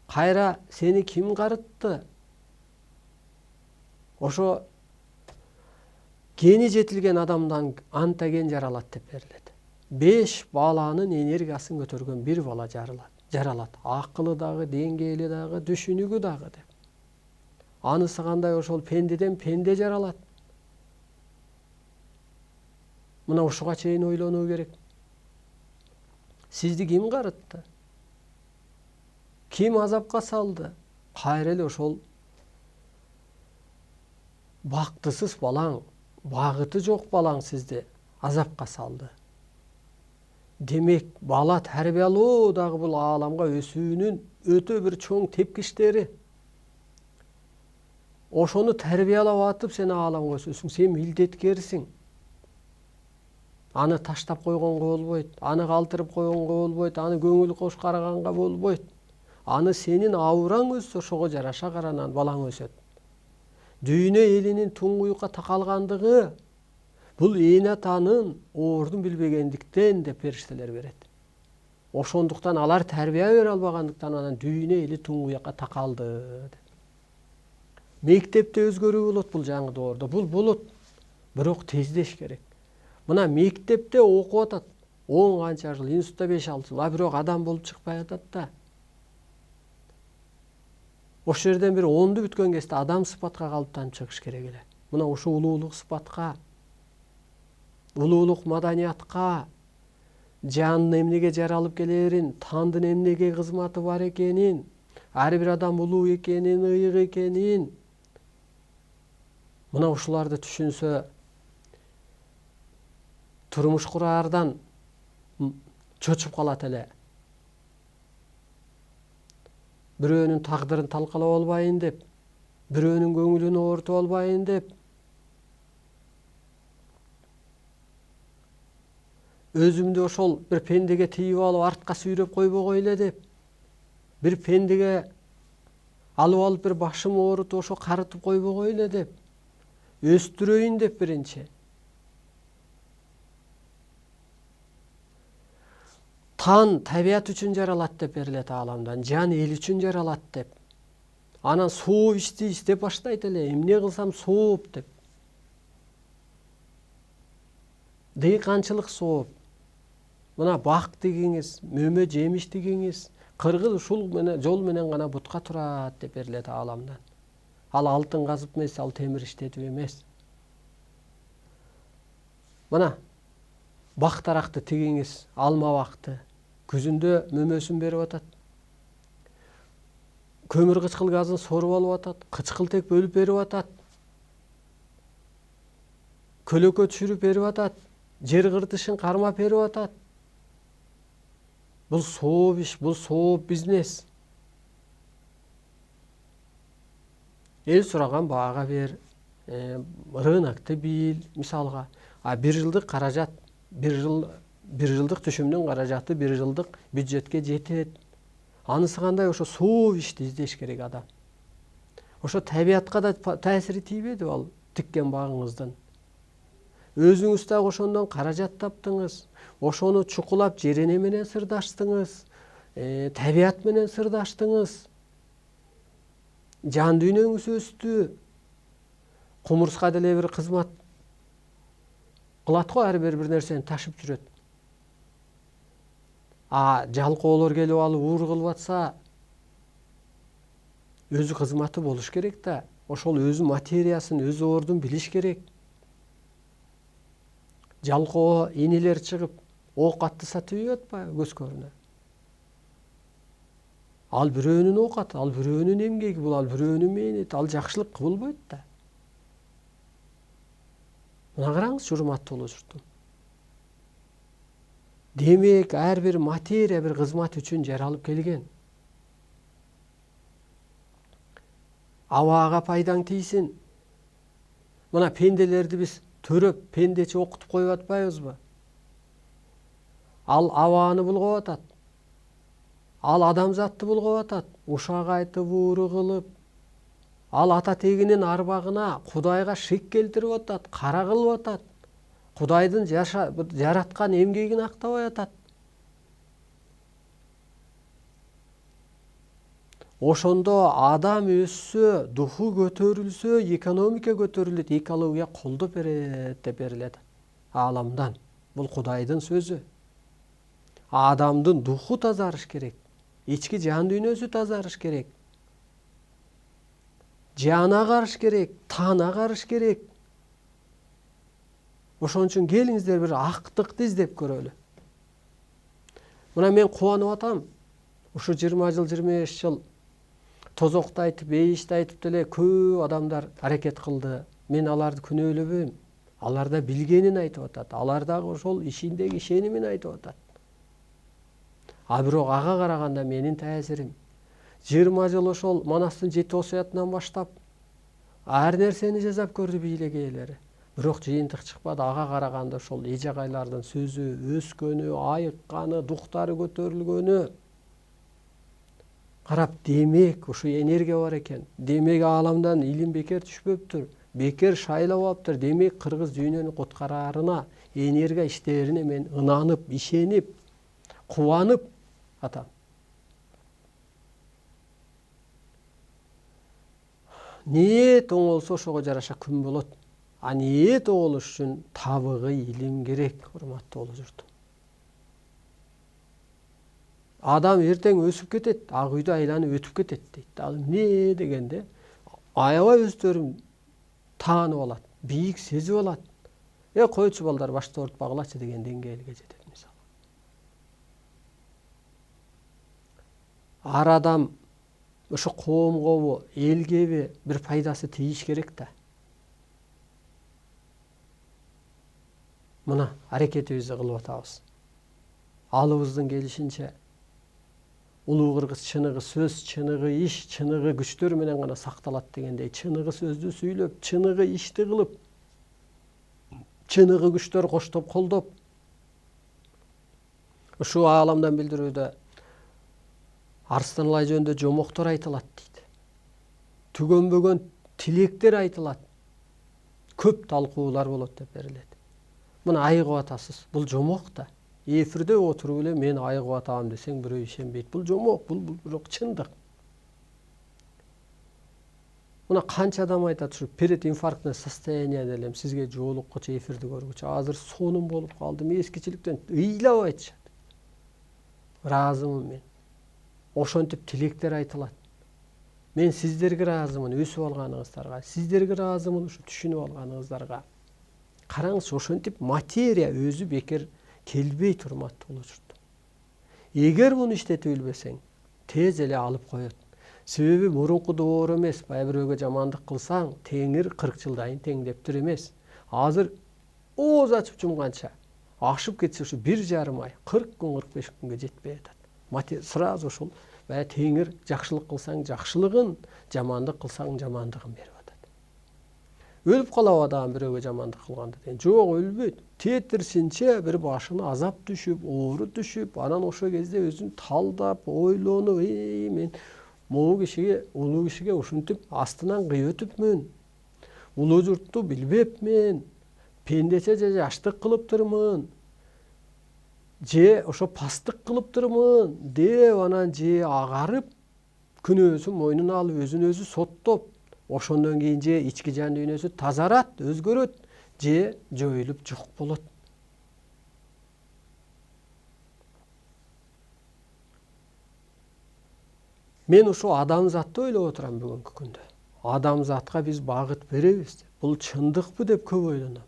Кайра сени ким карытты? Ошо гени жетилген адамдан антаген жаралат деп берилет. 5 баланын энергиясын көтөргөн бир бала жаралат. Акылы дагы, деңгээли дагы, түшүнүгү дагы деп. Анысы кандай ошол пендеден пенде жаралат. Мына ушуга чейин ойлонуу керек. Сизди ким карытты? Ким азапка салды? Кайра эле ошол бактысыз балаң, багыты жок балаң сизди азапка салды. Демек, бала тарбиялоо дагы бул ааламга өсүүнүн өтө бир чоң тепкичтери. Ошону тарбиялап атып сен ааламга өсөсүң, сен милдеткерсиң. Аны таштап койгонго болбойт, аны калтырып койгонго болбойт, аны көңүл кош караганга болбойт. Аны сенин аураң өссө ошого жараша каранан балаң өсөт. Дүйнө элинин туңгуюкка такалгандыгы бул ээн атанын оордун билбегендиктен деп периштелер берет. Ошондуктан алар тарбия бере албагандыктан анан дүйнө эли туңгуякка такалды. Мектепте өзгөрүү болот бул жаңы доордо. Бул болот, бирок тездеш керек. Мына мектепте окуп атат 10 канча жыл, институтта 5-6 жыл, бирок адам болуп чыкпай атат да. Ошол жерден бир 10ду бүткөн кезде адам сыпатка калыптанып чыгыш керек эле. Мына ошо улуулук сыпатка, улуулук маданиятка, жанын эмнеге жаралып келерин, тандын эмнеге кызматы бар экенин, ар бир адам улуу экенин, ыйык экенин, мына ушуларды түшүнсө, турмуш кураардан чочуп калат эле. Бирөөнүн тагдырын талкалап албайын деп, бирөөнүн көңүлүн оорутуп албайын деп, өзүмдү ошол бир пендеге тийип алып артка сүйрөп койбогой эле деп, бир пендеге алып алып бир башым оорутуп ошо карытып койбогой эле деп, өстүрөйүн деп биринчи. Тан табият үчүн жаралат деп берилет ааламдан, жан эл үчүн жаралат деп. Анан сооп иштеп баштайт эле, эмне кылсам сооп деп. Дыйканчылык сооп. Мына бак дегеңиз, мөмө жемиш дегеңиз, кыргыз ушул жол менен гана бутка турат деп берилет ааламдан. Ал алтын казып эмес, ал темир иштетип эмес. Мына бак таракты тегеңиз, алма бакты, күзүндө мөмөсүн берип атат. Көмүр кычкыл газын соруп алып атат, кычкылтек бөлүп берип атат. Көлөкө түшүрүп берип атат, жер кыртышын кармап берип атат. Бул сооп иш, бул сооп бизнес. Эл сураган баага бер, рынокты бил, мисалга, бир жылдык каражат, бир жылдык түшүмдүн каражаты бир жылдык бюджетке жетет. Анысы кандай, ошо сооп ишти издеш керек адам. Ошо табиятка да таасири тийбеди ал тиккен багыңыздын. Өзүңүз дагы ошондон каражат таптыңыз, ошону чукулап жерене менен сырдаштыңыз, табият менен сырдаштыңыз. Жан дүйнөңүз өстү. Кумурска деле бир кызмат кылат го, ар бир нерсени ташып жүрөт. Жалкоолор келип алып уур кылып атса, өзү кызматы болуш керек да. Ошол өзү материясын, өзү ордун билиш керек. Жалкоо инелер чыгып, ок аттыса тийип атпайбы көзкөрүнө? Ал бирөөнүн окаты, ал бирөөнүн эмгеги, бул ал бирөөнүн мээнети, ал жакшылык кылбойт да. Мына караңызчы, урматтуу улуу журтум. Демек, ар бир материя бир кызмат үчүн жаралып келген. Абага пайдаң тийсин. Мына пенделерди биз төрөп, пендечи окутуп коюп атпайбызбы? Ал абаны булгап атат. Ал адамзатты булгап атат. Ушак айтып, ууру кылып. Ал ата тегинин арбагына Кудайга шик келтирип атат, кара кылып атат. Кудайдын жараткан эмгегин актабай атат. Ошондо адам өссө, духу көтөрүлсө, экономика көтөрүлөт, экология колдоп берет деп берилет ааламдан. Бул Кудайдын сөзү. Адамдын духу тазарыш керек. Ички жан дүйнөсү тазарыш керек. Жан агарыш керек, тан агарыш керек. Ошон үчүн келиңиздер бир актыкты издеп көрөлү. Мына мен кубанып атам. Ушу 20 жыл, 25 жыл тозокто айтып, эйишти айтып деле көп адамдар аракет кылды. Мен аларды күнөөлөбөйм. Алар да билгенин айтып атат. Алар дагы ошол ишиндеги ишенимин айтып атат. А бирок ага караганда менин таасирим 20 жыл ошол Манастын 7 осуятынан баштап ар нерсени жасап көрдү бийлик ээлери. Бирок жыйынтык чыкпады. Ага караганда ошол эжагайлардын сөзү, өскөнү, айыкканы, дуктары көтөрүлгөнү карап, демек ушу энергия бар экен. Демек ааламдан илим бекер түшпөптүр. Бекер шайлап алыптыр. Демек кыргыз дүйнөнү куткараарына, энергия иштерине мен ынанып, ишенип, кубанып атам. Ниет оңолсо ошого жараша күн болот. А ниет оңолуш үчүн табыгы илим керек, урматтуу боло журтум. Адам эртең өсүп кетет, ак үйдү айланып өтүп кетет дейт. Ал эмне дегенде, аябай өздөрүн таанып алат, бийик сезип алат. Койчу балдар башты оорутпагылачы деген деңгээлге жетет мисалы. Ар адам ошо коомгобу, элгеби бир пайдасы тийиш керек да. Мына аракетибизди кылып атабыз. Алыбыздын келишинче улуу кыргыз чыныгы сөз, чыныгы иш, чыныгы күчтөр менен гана сакталат дегендей, чыныгы сөздү сүйлөп, чыныгы ишти кылып, чыныгы күчтөр коштоп колдоп, ушул ааламдан билдирүүдө Арстан Алай жөнүндө жомоктор айтылат дейт. Түгөнбөгөн тилектер айтылат. Көп талкуулар болот деп берилет. Мына айыгып атасыз. Бул жомок да. Эфирде отуруп эле мен айыгып атам десең бирөө ишенбейт. Бул жомок, бул бирок чындык. Мына канча адам айтат, ушу прединфарктный состояние делем сизге жолуккучу, эфирди көргүчү. Азыр сонун болуп калдым, эскичиликтен ыйлап айтышат. Ыраазымын мен. Ошентип тилектер айтылат. Мен сиздерге ыраазымын өсүп алганыңыздарга, сиздерге ыраазымын ушу түшүнүп алганыңыздарга. Караңыз, ошентип материя өзү бекер келбей урматтуу боло журт. Эгер муну иштете билбесең, тез эле алып коет. Себеби мурунку доор эмес, баягы бирөөгө жамандык кылсаң, теңир 40 жылдайын теңдептир эмес. Азыр ооз ачып жумганча ашып кетсе ушу 1,5 ай, 40 күн, 45 күнгө жетпей атат. Сразу ошол баягы теңир жакшылык кылсаң жакшылыгын, жамандык кылсаң жамандыгын берип атат. Өлүп калабы адам бирөөгө жамандык кылганда деген? Жок, өлбөйт. Тетирсинче бир башына азап түшүп, оору түшүп, анан ошол кезде өзүн талдап, ойлонуп, мен могу кишиге, улуу кишиге ушинтип астынан кыйып өтүпмүн. Улуу журтту билбепмин. Пендече же жаштык кылыптырмын. Же ошо пастык кылыптырмын деп анан же агарып, күнөөсүн мойнуна алып, өзүн өзү соттоп, ошондон кийин же ички жан дүйнөсү тазарат, өзгөрөт, же жоюлуп жок болот. Мен ошо адамзатты ойлоп отурам бүгүнкү күндө. Адамзатка биз багыт беребиз. Бул чындыкпы деп көп ойлоном.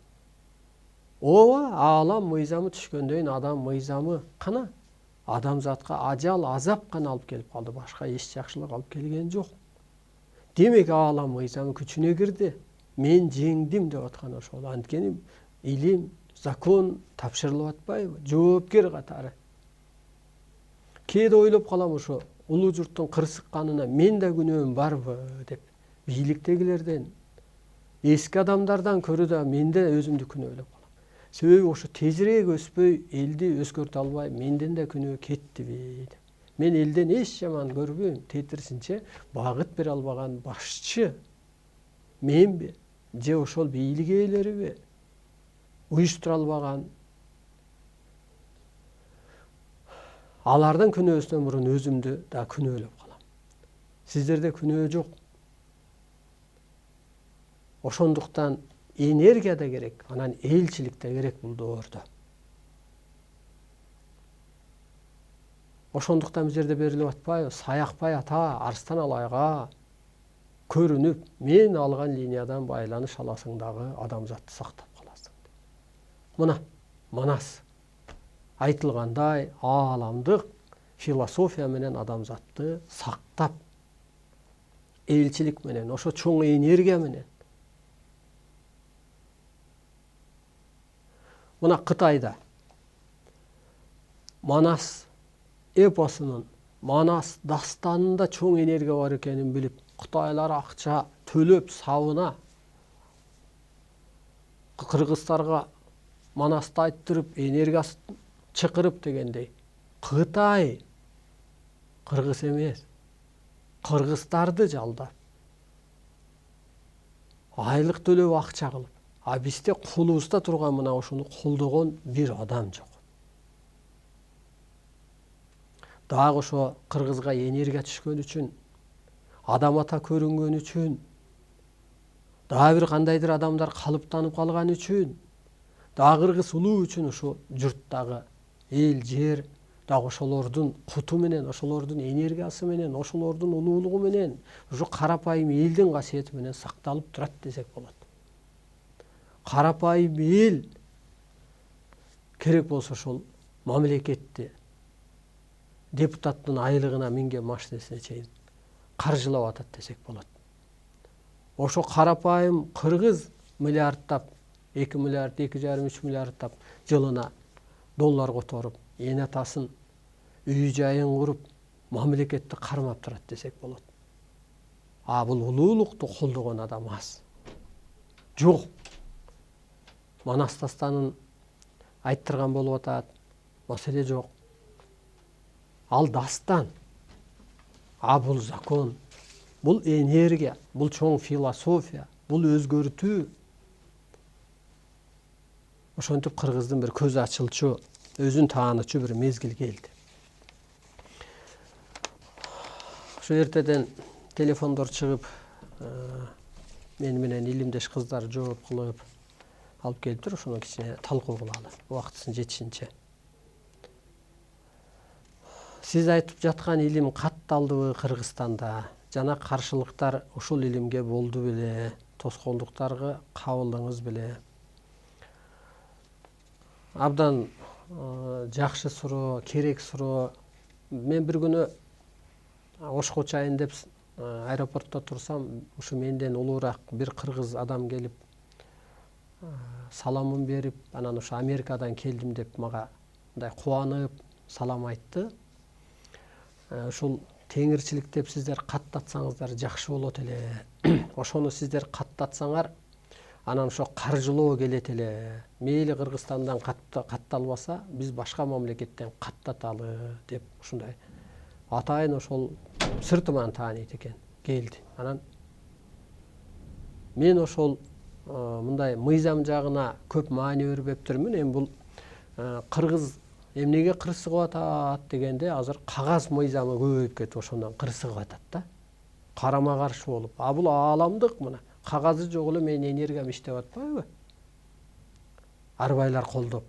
Ооба, аалам мыйзамы түшкөндөн адам мыйзамы кана? Адамзатка ажал, азап гана алып келип калды, башка эч жакшылык алып келген жок. Демек аалам мыйзамы күчүнө кирди. Мен жеңдим деп аткан ошол. Анткени илим, закон тапшырылып атпайбы? Жоопкер катары. Кээде ойлоп калам, ошо улуу журттун кырсыкканына мен да күнөөм барбы деп. Бийликтегилерден, эски адамдардан көрө да менде өзүмдү күнөөлөп калам. Себеби ошо тезирээк өспөй, элди өзгөртө албай, менден да күнөө кеттиби деп. Мен элден эч жаман көрбөйм, тетирсинче багыт бере албаган башчы менби, же ошол бийлик ээлериби, уюштура албаган. Алардын күнөөсүнөн мурун өзүмдү да күнөөлөп калам. Сиздерде күнөө жок. Ошондуктан энергия да керек, анан элчилик да керек бул доордо. Ошондуктан бул жерде берилип атпайбы? Саякбай ата Арстан Алайга көрүнүп, мен алган линиядан байланыш аласың дагы адамзатты сактап каласың. Мына Манас айтылгандай ааламдык философия менен адамзатты сактап, элчилик менен, ошо чоң энергия менен Мына Кытайда Манас эпосунун, Манас дастанында чоң энергия бар экенин билип, Кытайлар акча төлөп сабына кыргыздарга Манасты айттырып, энергиясын чакырып дегендей. Кытай кыргыз эмес, кыргыздарды жалдап, айлык төлөп акча кылып, а бизде колубузда турган мына ошону колдогон бир адам жок. Дагы ошо кыргызга энергия түшкөн үчүн, адам ата көрүнгөн үчүн, дагы бир кандайдыр адамдар калыптанып калган үчүн, дагы кыргыз улуу үчүн ошо журттагы эл жер дагы ошолордун куту менен, ошолордун энергиясы менен, ошолордун улуулугу менен, ошо карапайым элдин касиети менен сакталып турат десек болот. Карапайым эл керек болсо ошол мамлекетти депутаттын айлыгына минген машинесине чейин каржылап атат десек болот. Ошо карапайым кыргыз миллиардтап, 2 миллиард, 2,5-3 миллиардтап жылына доллар которуп, эне атасын, үй жайын куруп, мамлекетти кармап турат десек болот. А бул улуулукту колдогон адам аз. Жок. Манас дастанын айттырган болуп атат, маселе жок. Ал дастан, а бул закон, бул энергия, бул чоң философия, бул өзгөртүү. Ошентип кыргыздын бир көзү ачылчу, өзүн таанычу бир мезгил келди. Ошо эртеден телефондор чыгып, мен менен илимдеш кыздар жооп кылып алып келиптир, ошону кичине талкуу кылалы, убактысын жетишинче. Сиз айтып жаткан илим катталдыбы Кыргызстанда? Жана каршылыктар ушул илимге болду беле? Тоскоолдуктарга кабылдыңыз беле? Абдан жакшы суроо, керек суроо. Мен бир күнү Ошко учайын деп аэропортто турсам, ушу менден улуураак бир кыргыз адам келип, саламын берип, анан ушу Америкадан келдим деп мага мындай кубанып салам айтты. Ушул теңирчилик деп сиздер каттатсаңыздар жакшы болот эле. Ошону сиздер каттатсаңар, анан ошо каржылоо келет эле. Мейли Кыргызстандан катталбаса, биз башка мамлекеттен каттаталы деп ушундай атайын ошол сыртыман тааныйт экен. Келди. Анан мен ошол мындай мыйзам жагына көп маани бербептирмин. Эми бул кыргыз эмнеге кырсыгып атат дегенде, азыр кагаз мыйзамы көбөйүп кетип ошондон кырсыгып атат да. Карама каршы болуп. А бул ааламдык мына. Кагазы жок эле менин энергиям иштеп атпайбы? Арбайлар колдоп,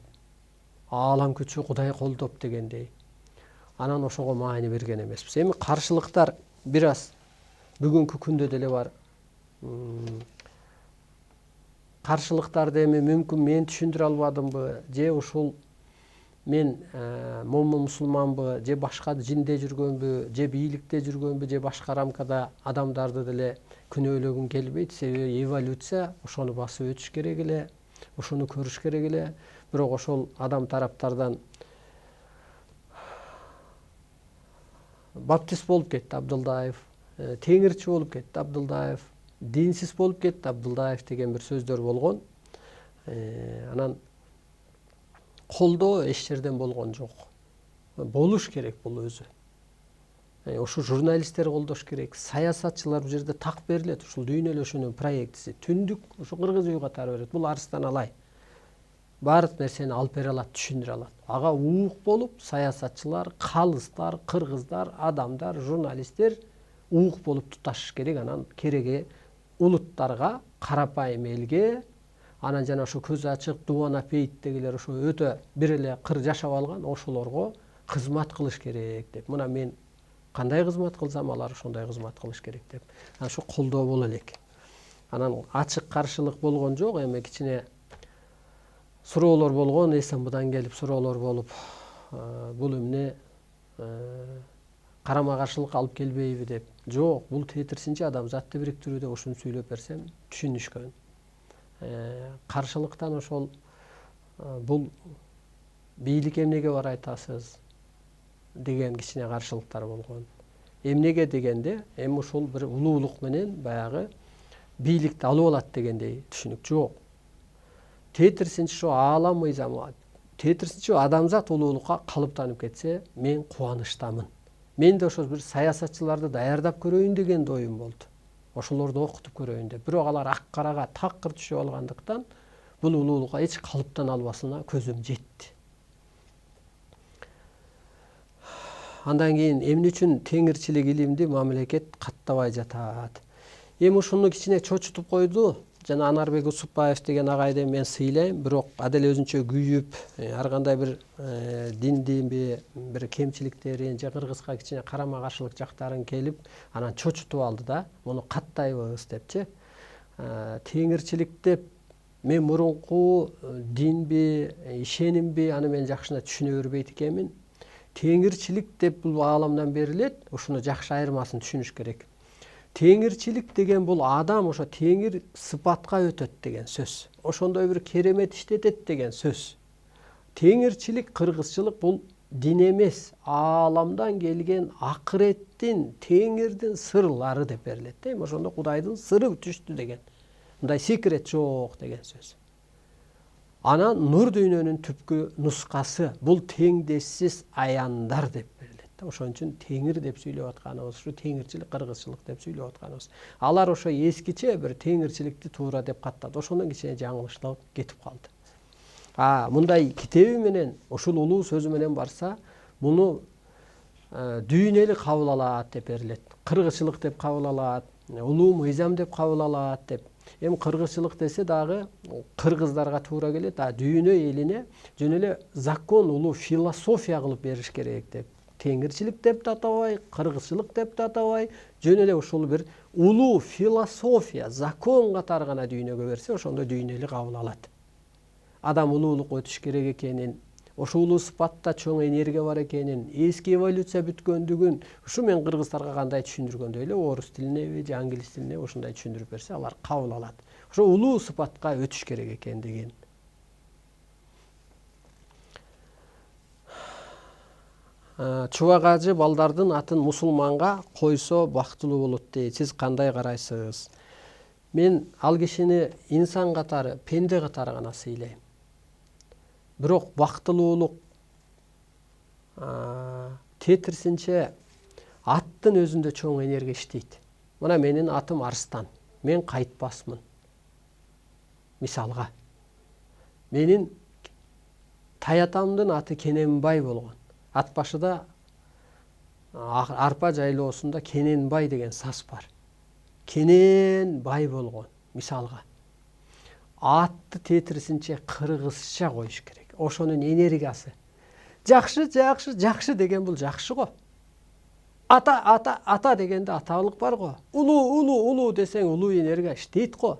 аалам күчү Кудай колдоп дегендей. Анан ошого маани берген эмеспиз. Эми каршылыктар бир аз бүгүнкү күндө деле бар. Каршылыктарды эми мүмкүн мен түшүндүрө албадымбы, же ушул мен момун мусулманбы, же башка жинде жүргөнбү, же бийликте жүргөнбү, же башка рамкада адамдарды деле күнөөлөгүм келбейт. Себеби эволюция ошону басып өтүш керек эле, ошону көрүш керек эле. Бирок ошол адам тараптардан баптист болуп кетти Абдылдаев, теңирчи болуп кетти Абдылдаев, динсиз болуп кетти Абдылдаев деген бир сөздөр болгон. Анан колдоо эч жерден болгон жок. Болуш керек бул өзү. Ошо журналисттер колдош керек, саясатчылар бул жерде так берилет. Ушул дүйнөлөшүүнүн проектиси түндүк ушу кыргыз үй катары берет. Бул Арыстан Алай. Баардык нерсени алып бере алат, түшүндүрө алат. Ага уук болуп саясатчылар, калыстар, кыргыздар, адамдар, журналисттер уук болуп туташыш керек. Анан кереги улуттарга, карапайым элге, анан жана ошо көзү ачык Дубана Пейиттегилер ошо өтө бир эле кыр жашап алган, ошолорго кызмат кылыш керек деп. Мына мен кандай кызмат кылсам, алар ошондой кызмат кылыш керек деп. Анан ошо колдоо боло элек. Анан ачык каршылык болгон жок, эми кичине суроолор болгон, СМБдан келип суроолор болуп, бул эмне карама каршылык алып келбейби деп. Жок, бул тетирсинчи адамзатты бириктирүүдө ушуну сүйлөп берсем түшүнүшкөн. Каршылыктан ошол бул бийлик эмнеге бар айтасыз деген кичине каршылыктар болгон. Эмнеге дегенде, эми ушул бир улуулук менен баягы бийликти алып алат дегендей түшүнүк жок. Тетирсинче ушу аалам мыйзамы, тетирсинче адамзат улуулукка калыптанып кетсе, мен кубанычтамын. Мен да ошо бир саясатчыларды даярдап көрөйүн деген да оюм болду. Ошолорду окутуп көрөйүн деп. Бирок алар ак карага такыр түшүп алгандыктан бул улуулукка эч калыптан албасына көзүм жетти. Андан кийин эмне үчүн теңирчилик илимди мамлекет каттабай жатат? Эми ушуну кичине чочутуп койду. Жана Анарбек Усупбаев деген агайды мен сыйлайм, бирок аделе өзүнчө күйүп, ар кандай бир диндинби бир кемчиликтерин же кыргызга кичине карама каршылык жактарын келип, анан чочутуп алды да, муну каттайбыз депчи. Теңирчилик деп мен мурунку динби, ишенимби, аны мен жакшына түшүнө бербейт экенмин. Теңирчилик деп бул ааламдан берилет, ушуну жакшы айырмасын түшүнүш керек. Теңирчилик деген бул адам ошо теңир сыпатка өтөт деген сөз. Ошондой бир керемет иштетет деген сөз. Теңирчилик, кыргызчылык бул дин эмес, ааламдан келген акыреттин, теңирдин сырлары деп берилет. Эми ошондо Кудайдын сыры түштү деген. Мындай секрет жок деген сөз. Анан нур дүйнөнүн түпкү нускасы бул теңдессиз аяндар деп берилет. Ошон үчүн теңир деп сүйлөп атканыбыз, ушу теңирчилик, кыргызчылык деп сүйлөп атканыбыз. Алар ошо эскиче бир теңирчиликти туура деп каттады. Ошондон кичине жаңылыштырып кетип калды. Мындай китеби менен, ушул улуу сөзү менен барса, муну дүйнөлүк кабыл алат деп берилет. Кыргызчылык деп кабыл алат, улуу мыйзам деп кабыл алат деп. Эми кыргызчылык десе дагы кыргыздарга туура келет, дүйнө элине жөн эле закон, улуу философия кылып бериш керек деп. Теңирчилик деп да атабай, кыргызчылык деп да атабай, жөн эле ушул бир улуу философия, закон катары гана дүйнөгө берсе, ошондо дүйнөлүк кабыл алат. Адам улуулукка өтүш керек экенин, ошо улуу сыпатта чоң энергия бар экенин, эски эволюция бүткөндүгүн, ушу мен кыргыздарга кандай түшүндүргөндөй эле орус тилинеби же англис тилине ушундай түшүндүрүп берсе, алар кабыл алат. Ошо улуу сыпатка өтүш керек экендигин. Чубак ажы балдардын атын мусулманга койсо бактылуу болот дейт. Сиз кандай карайсыз? Мен ал кишини инсан катары, пенде катары гана сыйлайм. Бирок бактылуулук тетирсинче аттын өзүндө чоң энергия иштейт. Мына менин атым Арстан. Мен кайтпасмын. Мисалга. Менин таятамдын аты Кененбай болгон. Ат башыда арпа жайлоосунда Кененбай деген саз бар. Кененбай болгон, мисалга. Атты тетирсинче кыргызча коюш керек. Ошонун энергиясы. Жакшы деген бул жакшы го. Ата дегенде аталык бар го. Улуу десең улуу энергия иштейт го.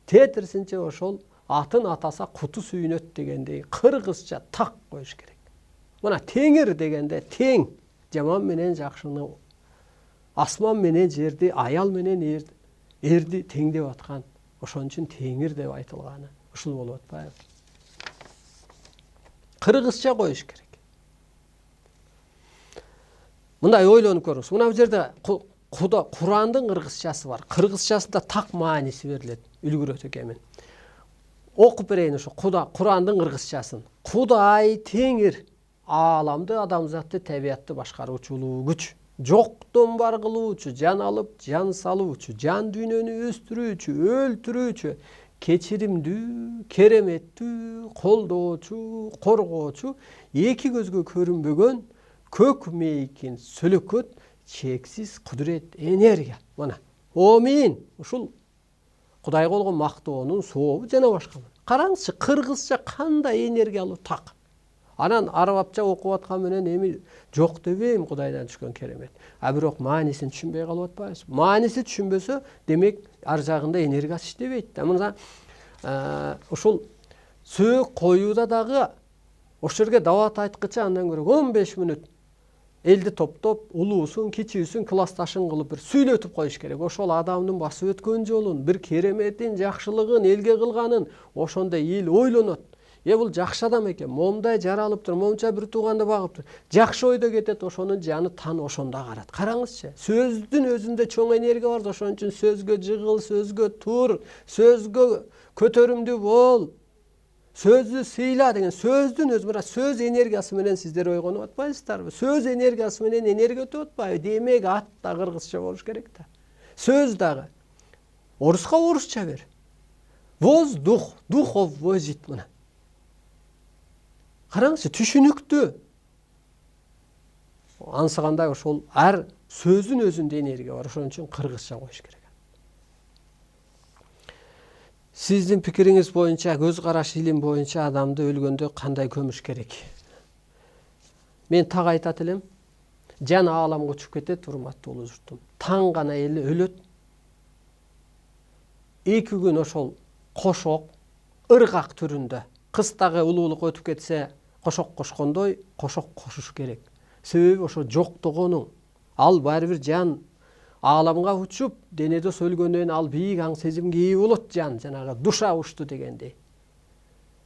Тетирсинче ошол атын атаса куту сүйүнөт дегендей кыргызча так коюш керек. Мына теңир дегенде тең, жаман менен жакшыны, асман менен жерди, аял менен эрди теңдеп аткан. Ошон үчүн теңир деп айтылганы ушул болуп атпайбы? Кыргызча коюш керек. Мындай ойлонуп көрүңүз. Мына бул жерде Курандын кыргызчасы бар. Кыргызчасында так мааниси берилет. Үлгүрөт экенмин. Окуп берейин ошо Курандын кыргызчасын. Кудай теңир, ааламды, адамзатты, табиятты башкаруучу улуу күч. Жоктон бар кылуучу, жан алып, жан салуучу, жан дүйнөнү өстүрүүчү, өлтүрүүчү, кечиримдүү, кереметтүү, колдоочу, коргоочу, эки көзгө көрүнбөгөн, көк мейкин сөлөкөт, чексиз кудурет, энергия. Мына, Омин, ушул Кудайга болгон мактоонун сообу жана башка. Караңызчы, кыргызча кандай энергиялуу так. Анан арабча окуп аткан менен эми жок дебейм, Кудайдан түшкөн керемет. Бирок маанисин түшүнбөй калып атпайбыз. Мааниси түшүнбөсө, демек ар жагында энергиясы иштебейт. Мына ушул сөөк коюуда дагы ошол жерге дават айткыча андан көрө 15 мүнөт элди топтоп, улуусун, кичүүсүн, классташын кылып бир сүйлөтүп коюш керек. Ошол адамдын басып өткөн жолун, бир кереметин, жакшылыгын, элге кылганын, ошондо эл ойлонот. бул жакшы адам экен, момундай жаралыптыр, момунча бир тууганды багыптыр. Жакшы ойдо кетет, ошонун жаны тан ошондо карат. Караңызчы, сөздүн өзүндө чоң энергия бар. Ошон үчүн сөзгө жыгыл, сөзгө тур, сөзгө көтөрүмдүү бол, сөздү сыйла деген сөздүн өзү мына сөз энергиясы менен сиздер ойгонуп атпайсыздарбы? Сөз энергиясы менен энергия өтүп атпайбы? Демек ат да кыргызча болуш керек да. Сөз дагы. Оруска орусча бер. Воздух, духов возит мына. Караңызчы, түшүнүктүү. Ансыгандай ошол ар сөздүн өзүндө энергия бар. Ошон үчүн кыргызча коюш керек. Сиздин пикириңиз боюнча, көз караш илим боюнча адамды өлгөндө кандай көмүш керек? Мен так айтат элем. Жан ааламга учуп кетет, урматтуу улуу журтум. Таң гана эле өлөт. 2 күн ошол кошок, ыргак түрүндө. Кыстагы улуулук өтүп кетсе, кошок кошкондой, кошок кошуш керек. Себеби ошо жоктогону. Ал баары бир жан ааламга учуп, денеде өлгөндөн ал бийик аң сезимге ээ болот жан, жанагы душа учту дегендей.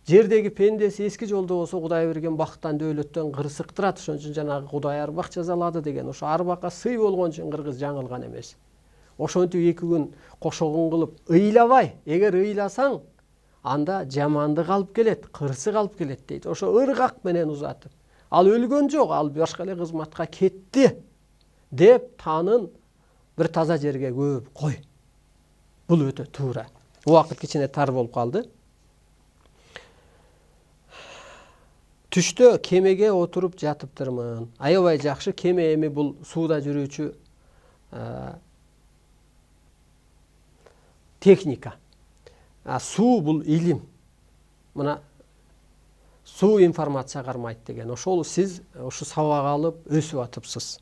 Жердеги пендеси эски жолдо болсо Кудай берген бактан дөөлөттөн кырсыктырат. Ошон үчүн жанагы Кудай арбак жазалады деген. Ошо арбакка сый болгон үчүн кыргыз жаңылган эмес. Ошентип 2 күн кошогун кылып ыйлабай, эгер ыйласаң, анда жамандык алып келет, кырсык алып келет дейт. Ошо ыргак менен узатып. Ал өлгөн жок, ал башка эле кызматка кетти деп танын бир таза жерге көп кой. Бул өтө туура. Убакыт кичине тар болуп калды. Түштө кемеге отуруп жатыптырмын. Аябай жакшы. Кеме эми бул сууда жүрүүчү техника. Суу бул илим. Мына суу информация кармайт деген. Ошол сиз ушу сабак алып өсүп атыпсыз.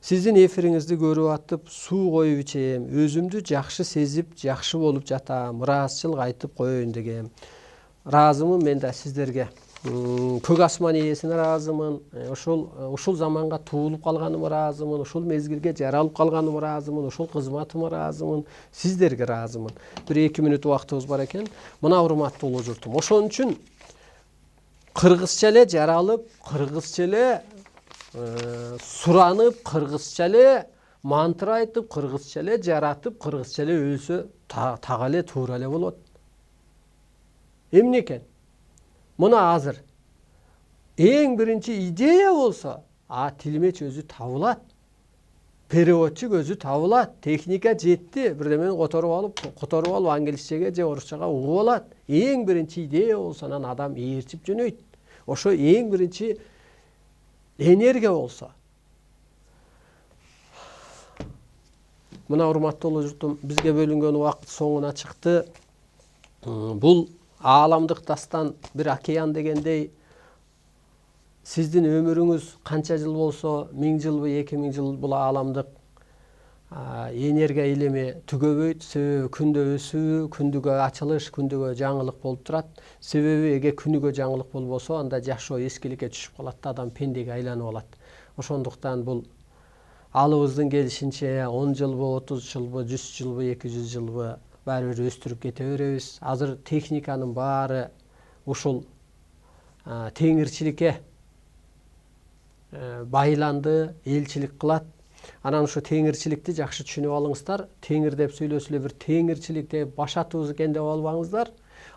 Сиздин эфириңизди көрүп атып, суу коюп ичем, өзүмдү жакшы сезип, жакшы болуп жатам, ыраазычылык айтып коеюн дегем. Ыраазымын мен да сиздерге. Көк асман ээсине ыраазымын. Ушул заманга туулуп калганыма ыраазымын. Ушул мезгилге жаралып калганыма ыраазымын. Ушул кызматыма ыраазымын. Сиздерге ыраазымын. Бир 2 мүнөт убактыбыз бар экен. Мына урматтуу улуу журтум. Ошон үчүн кыргызча эле жаралып, кыргызча эле суранып, кыргызча эле мантра айтып, кыргызча эле жаратып, кыргызча эле өлсө так эле туура эле болот. Эмне экен? Мына азыр эң биринчи идея болсо, тилмеч өзү табылат. Переводчу өзү табылат. Техника жетти. Бирдемени которуп алып англисчеге же орусчага угуп алат. Эң биринчи идея болсо, анан адам ээрчип жөнөйт. Ошо эң биринчи энергия болсо. Мына урматтуу улуу журтум, бизге бөлүнгөн убакыт соңуна чыкты. Бул ааламдык дастан бир океан дегендей, сиздин өмүрүңүз канча жыл болсо, 1000 жылбы, 2000 жыл бул ааламдык энергия илими түгөбөйт. Себеби күндө өсүү, күндүгө ачылыш, күндүгө жаңылык болуп турат. Себеби эге күнүгө жаңылык болбосо, анда жашоо эскиликке түшүп калат да, адам пендеге айланып алат. Ошондуктан бул алыбыздын келишинче 10 жылбы, 30 жылбы, 100 жылбы, 200 жылбы баары бир өстүрүп кете беребиз. Азыр техниканын баары ушул теңирчиликке байланды, элчилик кылат. Анан ушу теңирчиликти жакшы түшүнүп алыңыздар. Теңир деп сүйлөсө эле бир теңирчилик деп баш атыбыз экен деп албаңыздар.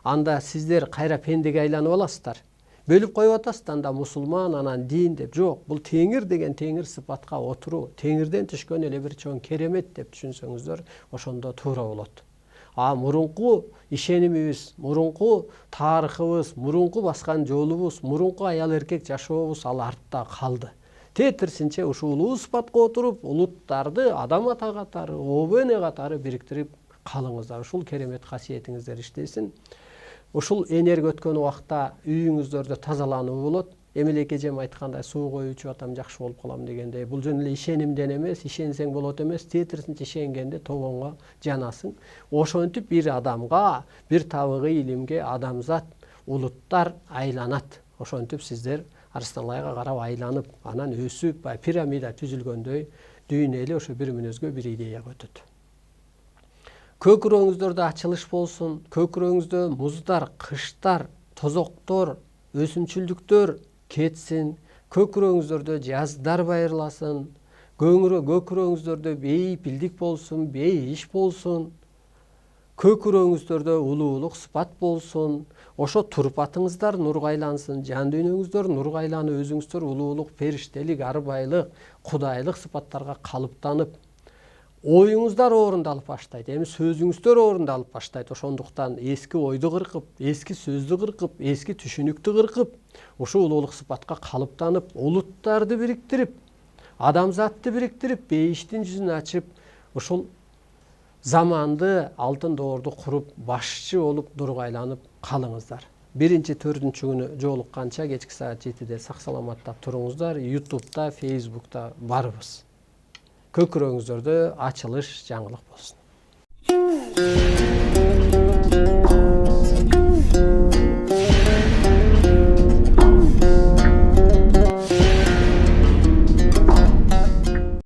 Анда сиздер кайра пендеге айланып аласыздар. Бөлүп коюп атасыздар, анда мусулман, анан дин деп. Жок, бул теңир деген теңир сыпатка отуруу. Теңирден түшкөн эле бир чоң керемет деп түшүнсөңүздөр, ошондо туура болот. Мурунку ишенимибиз, мурунку тарыхыбыз, мурунку баскан жолубуз, мурунку аял эркек жашообуз ал артта калды. Тетирсинче ушул улуу сыпатка отуруп, улуттарды адам ата катары, обо эне катары бириктирип калыңыздар. Ушул керемет касиетиңиздер иштесин. Ушул энергия өткөн убакта үйүңүздөрдө тазалануу болот. Эмиле эжем айткандай, суу коюп ичип атам, жакшы болуп калам дегенде, бул жөн эле ишенимден эмес, ишенсең болот эмес, тетирсинче ишенгенде тобонго жанасың. Ошентип бир адамга, бир табыгы илимге адамзат, улуттар айланат. Ошентип сиздер Арстанлайга карап айланып, анан өсүп, пирамида түзүлгөндөй дүйнө эли ошо бир мүнөзгө, бир идеяга өтөт. Көкүрөгүңүздөрдө ачылыш болсун, көкүрөгүңүздө муздар, кыштар, тозоктор, өсүмчүлдүктөр кетсин, көкүрөгүңүздөрдө жаздар байырласын, көкүрөгүңүздөрдө бейпилдик болсун, бейиш болсун, көкүрөгүңүздөрдө улуулук сыпат болсун, ошо турпатыңыздар нурга айлансын, жан дүйнөңүздөр нурга айланып, өзүңүздөр улуулук, периштелик, арбайлык, кудайлык сыпаттарга калыптанып, оюңуздар орундалып баштайт, эми сөзүңүздөр орундалып баштайт. Ошондуктан эски ойду кыркып, эски сөздү кыркып, эски түшүнүктү кыркып, ушул улуулук сыпатка калыптанып, улуттарды бириктирип, адамзатты бириктирип, бейиштин жүзүн ачып, ушул заманды, алтын доорду куруп, башчы болуп нурга айланып калыңыздар. 1-4 күнү жолукканча кечки саат 7-де сак саламатта туруңуздар. YouTube'да, Facebook'та барбыз. Көкүрөгүңүздөрдө ачылыш, жаңылык болсун.